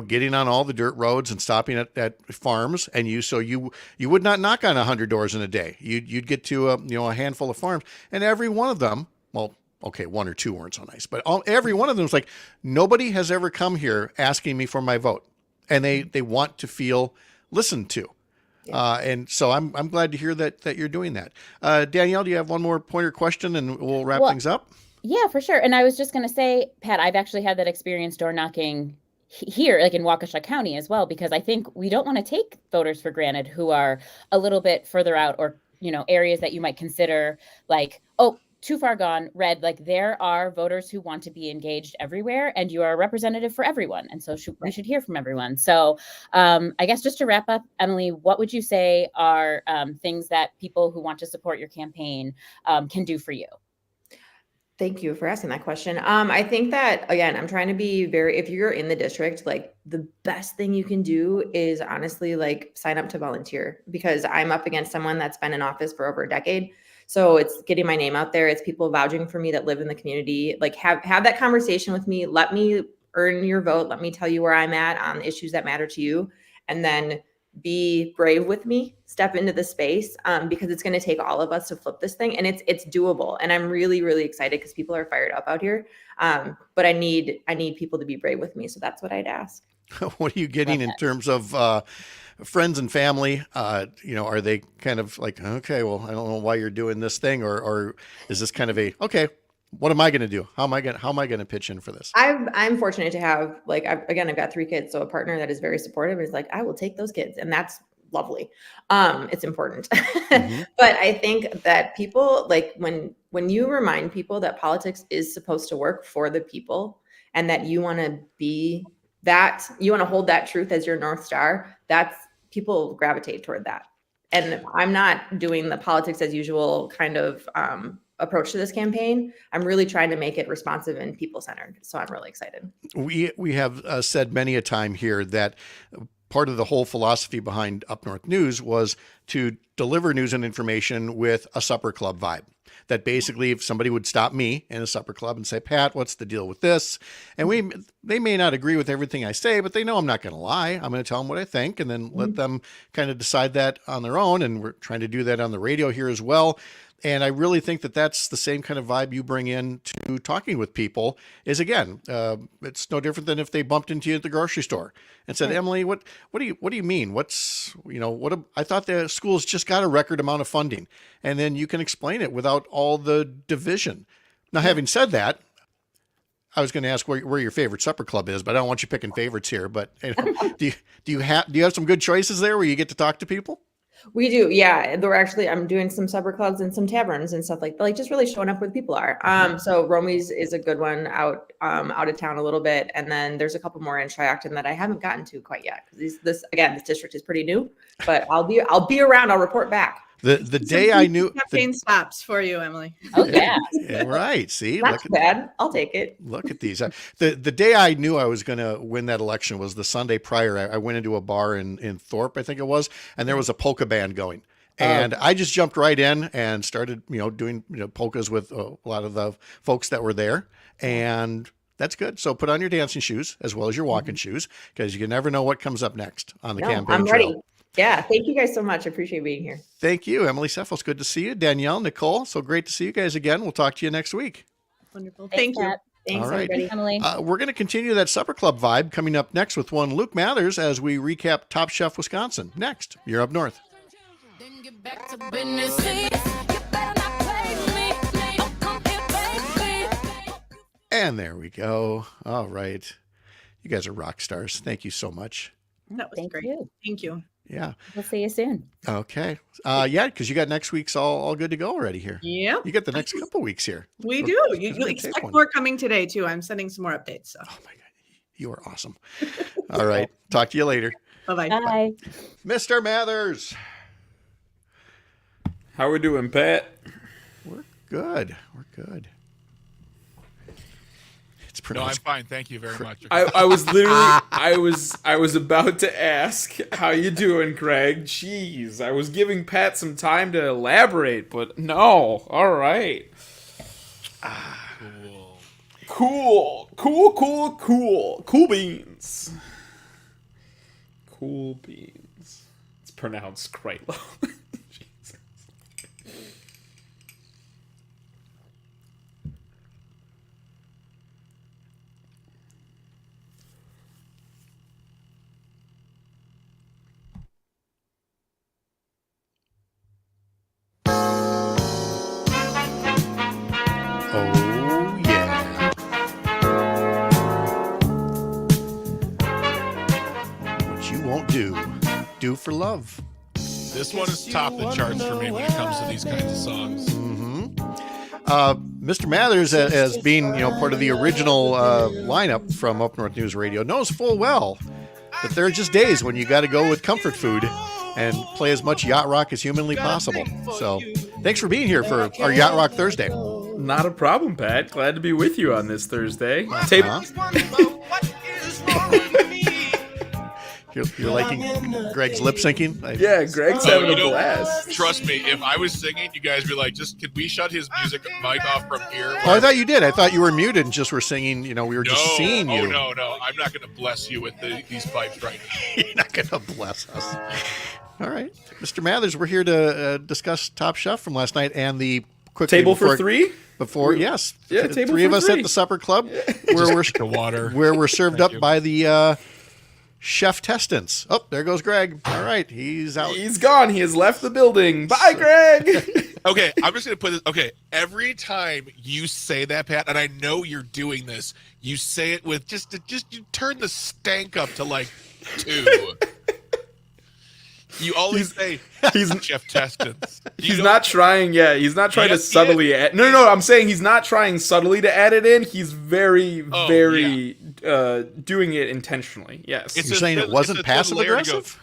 getting on all the dirt roads and stopping at farms. And you would not knock on 100 doors in a day. You'd get to a handful of farms, and every one of them, well, okay, one or two weren't so nice, but every one of them was like, nobody has ever come here asking me for my vote, and they want to feel listened to. And so I'm glad to hear that you're doing that. Danielle, do you have one more point or question, and we'll wrap things up? Yeah, for sure. And I was just going to say, Pat, I've actually had that experience door knocking here, like in Waukesha County as well, because I think we don't want to take voters for granted who are a little bit further out, or, you know, areas that you might consider like, oh, too far gone, red. Like there are voters who want to be engaged everywhere, and you are a representative for everyone. And so we should hear from everyone. So I guess just to wrap up, Emily, what would you say are things that people who want to support your campaign can do for you? Thank you for asking that question. I think that, again, I'm trying to be if you're in the district, like the best thing you can do is honestly like sign up to volunteer, because I'm up against someone that's been in office for over a decade. So it's getting my name out there. It's people vouching for me that live in the community. Like have that conversation with me. Let me earn your vote. Let me tell you where I'm at on issues that matter to you. And then be brave with me, step into the space, because it's going to take all of us to flip this thing, and it's doable. And I'm really, really excited because people are fired up out here. But I need people to be brave with me. So that's what I'd ask. What are you getting in terms of friends and family? You know, are they kind of like, okay, well, I don't know why you're doing this thing, or is this kind of a, okay, what am I going to do? How am I going to pitch in for this? I'm fortunate to have, like, I've got 3 kids. So a partner that is very supportive is like, I will take those kids. And that's lovely. It's important. Mm-hmm. But I think that people, like when you remind people that politics is supposed to work for the people, and that you want to be that, you want to hold that truth as your North Star, that's, people gravitate toward that. And I'm not doing the politics as usual kind of approach to this campaign. I'm really trying to make it responsive and people-centered. So I'm really excited. We have said many a time here that part of the whole philosophy behind Up North News was to deliver news and information with a supper club vibe. That basically, if somebody would stop me in a supper club and say, Pat, what's the deal with this? And they may not agree with everything I say, but they know I'm not going to lie. I'm going to tell them what I think, and then let them kind of decide that on their own. And we're trying to do that on the radio here as well. And I really think that that's the same kind of vibe you bring in to talking with people. Is again, it's no different than if they bumped into you at the grocery store and said, Emily, what do you mean? I thought the schools just got a record amount of funding, and then you can explain it without all the division. Now, having said that, I was going to ask where your favorite supper club is, but I don't want you picking favorites here. But you know, do you have some good choices there where you get to talk to people? We do. Yeah. I'm doing some supper clubs and some taverns and stuff like just really showing up where the people are. So Romy's is a good one out of town a little bit. And then there's a couple more in Triacton that I haven't gotten to quite yet. Because this district is pretty new, but I'll be around. I'll report back. The day I knew campaign stops for you, Emily. Oh yeah. Right. See, not too bad. I'll take it. Look at these. The day I knew I was going to win that election was the Sunday prior. I went into a bar in Thorpe, I think it was, and there was a polka band going. And I just jumped right in and started, doing polkas with a lot of the folks that were there. And that's good. So put on your dancing shoes as well as your walking shoes, because you never know what comes up next on the campaign I'm trail. ready. Yeah. Thank you guys so much. I appreciate being here. Thank you, Emily Tseffos. Good to see you. Danielle, Nicole. So great to see you guys again. We'll talk to you next week. Wonderful. Thank you. Thanks, all right, everybody. Emily. We're going to continue that supper club vibe coming up next with one Luke Mathers as we recap Top Chef Wisconsin. Next, you're up north. Then get back to business. You better not play me. Oh, come here, baby. And there we go. All right. You guys are rock stars. Thank you so much. That was Thank great. you. Thank you. Yeah. We'll see you soon. Okay. Yeah, because you got next week's all good to go already here. Yeah. You got the next couple weeks here. We do. You expect more coming today, too. I'm sending some more updates. So. Oh, my God. You are awesome. All right. Talk to you later. Bye-bye. Bye. Mr. Mathers. How we doing, Pat? We're good. It's No, I'm fine. Thank you very much. I was literally I was about to ask how you doing, Craig. Jeez, I was giving Pat some time to elaborate, but no. All right. Cool beans. Cool beans. It's pronounced Kreitlow. for love. This one is top the charts for me when it comes to these kinds of songs. Mr. Mathers, as being part of the original lineup from Up North News Radio, knows full well that there are just days when you got to go with comfort food and play as much yacht rock as humanly possible. So thanks for being here for our Yacht Rock Thursday. Not a problem, Pat. Glad to be with you on this Thursday. You're liking Greg's lip syncing? Yeah, Greg's having a blast. Trust me, if I was singing, you guys would be like, could we shut his music mic off from here? Oh, I thought you did. I thought you were muted and just were singing, we were just seeing you. Oh, no. I'm not going to bless you with these pipes right now. You're not going to bless us. All right. Mr. Mathers, we're here to discuss Top Chef from last night and the quick Table for three? Yes. Yeah, table three for of us three. at the supper club where we're served up by the chef testants. Oh, there goes Greg. All right, he's out. He's gone. He has left the building. Bye, Greg. Okay, I'm just going to put this. Okay, every time you say that, Pat, and I know you're doing this, you say it with just you turn the stank up to like 2. You always say he's Chef Testants. He's not trying. Yeah, he's not trying to subtly add. No. I'm saying he's not trying subtly to add it in. He's very doing it intentionally. Yes. You're saying it wasn't passive aggressive?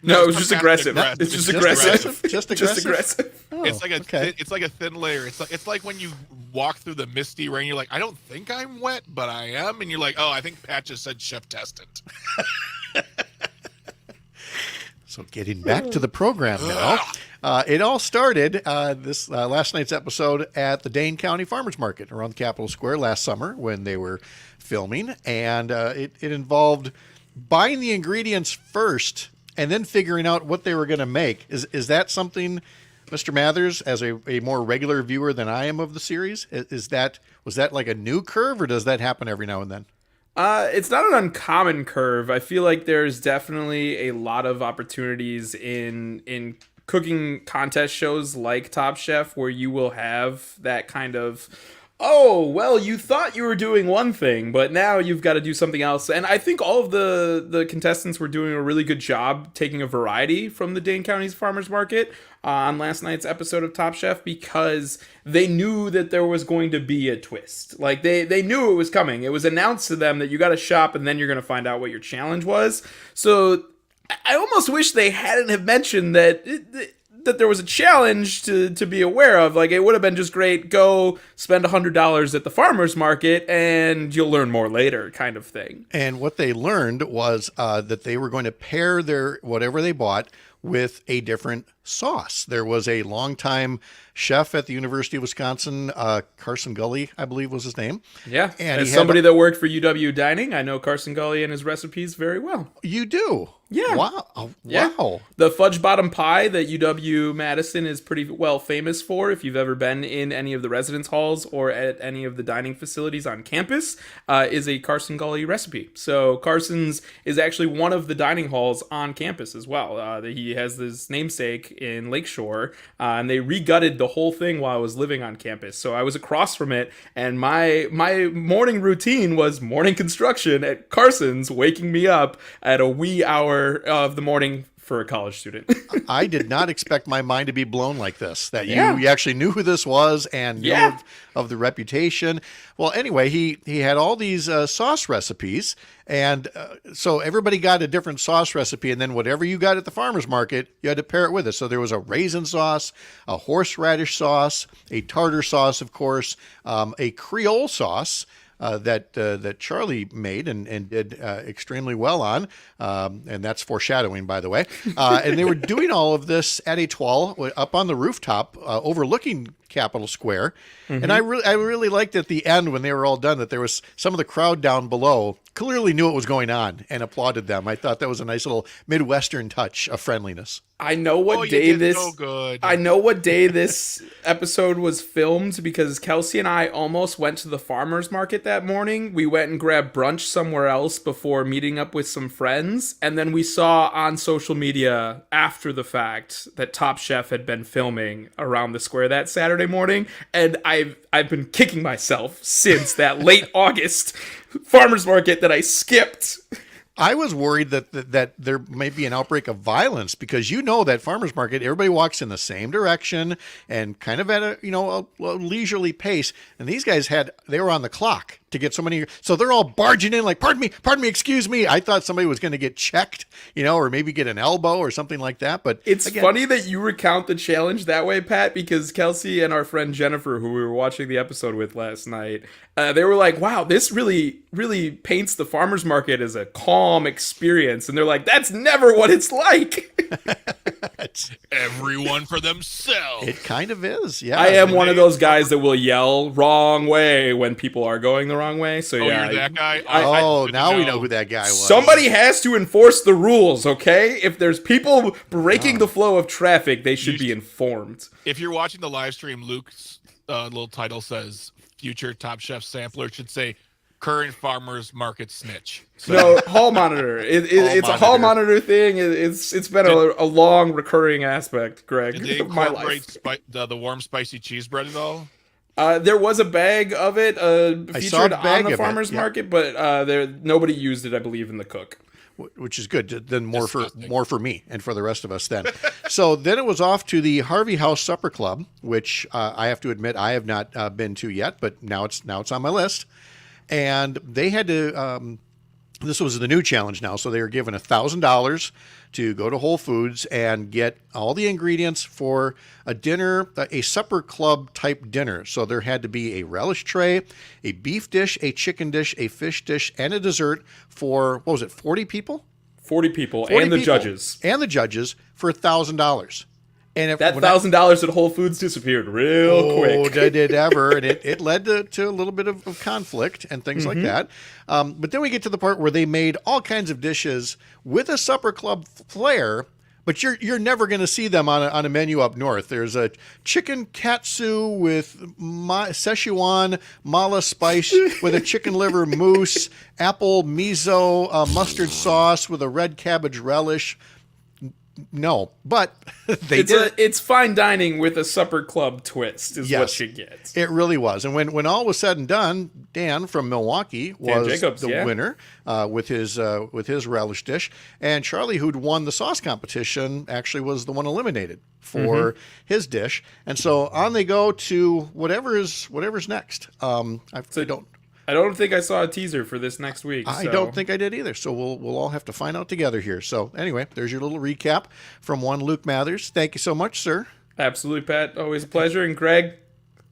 No, it was just aggressive. It's just aggressive. Just aggressive. Oh, It's like it's like a thin layer. It's like when you walk through the misty rain. You're like, I don't think I'm wet, but I am, and you're like, oh, I think Pat just said Chef Testant. So getting back to the program now, it all started this last night's episode at the Dane County Farmers Market around the Capitol Square last summer when they were filming, and it involved buying the ingredients first and then figuring out what they were going to make. Is that something, Mr. Mathers, as a more regular viewer than I am of the series, was that like a new curve, or does that happen every now and then? It's not an uncommon curve. I feel like there's definitely a lot of opportunities in cooking contest shows like Top Chef where you will have that kind of, oh, well, you thought you were doing one thing, but now you've got to do something else. And I think all of the contestants were doing a really good job taking a variety from the Dane County's Farmers Market on last night's episode of Top Chef, because they knew that there was going to be a twist. Like, they knew it was coming. It was announced to them that you got to shop and then you're going to find out what your challenge was. So I almost wish they hadn't have mentioned that there was a challenge to be aware of. Like, it would have been just great, go spend $100 at the farmer's market and you'll learn more later, kind of thing. And what they learned was that they were going to pair their whatever they bought with a different sauce. There was a longtime chef at the University of Wisconsin, Carson Gully, I believe was his name. Yeah, and as somebody that worked for UW Dining, I know Carson Gully and his recipes very well. You do? Yeah. Wow. Oh, yeah. Wow. The fudge bottom pie that UW-Madison is pretty well famous for, if you've ever been in any of the residence halls or at any of the dining facilities on campus, is a Carson Gully recipe. So Carson's is actually one of the dining halls on campus as well. He has this namesake in Lakeshore, and they re-gutted the whole thing while I was living on campus. So I was across from it, and my morning routine was morning construction at Carson's, waking me up at a wee hour of the morning for a college student. I did not expect my mind to be blown like this, that you actually knew who this was and knew of the reputation. Well, anyway, he had all these sauce recipes, and so everybody got a different sauce recipe, and then whatever you got at the farmer's market, you had to pair it with it. So there was a raisin sauce, a horseradish sauce, a tartar sauce, of course, a Creole sauce, that Charlie made and did extremely well on, and that's foreshadowing, by the way. And they were doing all of this at Etoile, up on the rooftop, overlooking Capitol Square. Mm-hmm. And I really liked at the end when they were all done that there was some of the crowd down below clearly knew what was going on and applauded them. I thought that was a nice little Midwestern touch of friendliness. I know what day this episode was filmed because Kelsey and I almost went to the farmer's market that morning. We went and grabbed brunch somewhere else before meeting up with some friends. And then we saw on social media after the fact that Top Chef had been filming around the square that Saturday morning. And I've been kicking myself since that late August farmer's market that I skipped. I was worried that there may be an outbreak of violence because that farmers market, everybody walks in the same direction and kind of at a leisurely pace. And these guys they were on the clock to get so many. So they're all barging in like, pardon me, excuse me. I thought somebody was going to get checked, or maybe get an elbow or something like that. But it's funny that you recount the challenge that way, Pat, because Kelsey and our friend Jennifer, who we were watching the episode with last night, they were like, wow, this really, really paints the farmer's market as a calm experience. And they're like, that's never what it's like. Everyone for themselves. It kind of is, yeah. I am one of those guys that will yell wrong way when people are going the wrong way. So you're that guy? Now we know who that guy was. Somebody has to enforce the rules, okay? If there's people breaking the flow of traffic, they should be informed. If you're watching the live stream, Luke's little title says future Top Chef sampler. It should say current farmers market snitch. So. No, hall monitor. It's a hall monitor thing. It's been a long recurring aspect, Greg. Did they incorporate the warm spicy cheese bread at all? There was a bag of it featured on the farmer's market, but nobody used it, I believe, in the cook. Which is good. Then more for me and for the rest of us then. So then it was off to the Harvey House Supper Club, which I have to admit I have not been to yet, but now it's on my list. And they had to. This was the new challenge now, so they were given $1,000 to go to Whole Foods and get all the ingredients for a dinner, a supper club type dinner. So there had to be a relish tray, a beef dish, a chicken dish, a fish dish, and a dessert for, 40 people? 40 people, and the judges. And the judges for $1,000. And that $1,000 at Whole Foods disappeared real quick. Oh, did it ever. And it led to a little bit of conflict and things like that. But then we get to the part where they made all kinds of dishes with a supper club flair, but you're never going to see them on a menu up north. There's a chicken katsu with Szechuan mala spice with a chicken liver mousse, apple miso mustard sauce with a red cabbage relish. No, but it's fine dining with a supper club twist is what you get. It really was. And when all was said and done, Dan from Milwaukee was the winner with his relish dish, and Charlie, who'd won the sauce competition, actually was the one eliminated for his dish. And so on they go to whatever's next. I don't think I saw a teaser for this next week. I don't think I did either. So we'll all have to find out together here. So anyway, there's your little recap from one Luke Mathers. Thank you so much, sir. Absolutely, Pat. Always a pleasure. And Greg,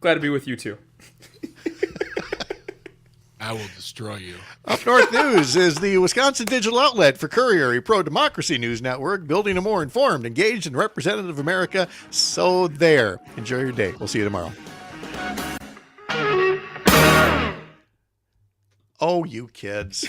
glad to be with you too. I will destroy you. Up North News is the Wisconsin digital outlet for Courier, a pro-democracy news network, building a more informed, engaged, and representative America. So there. Enjoy your day. We'll see you tomorrow. Oh, you kids.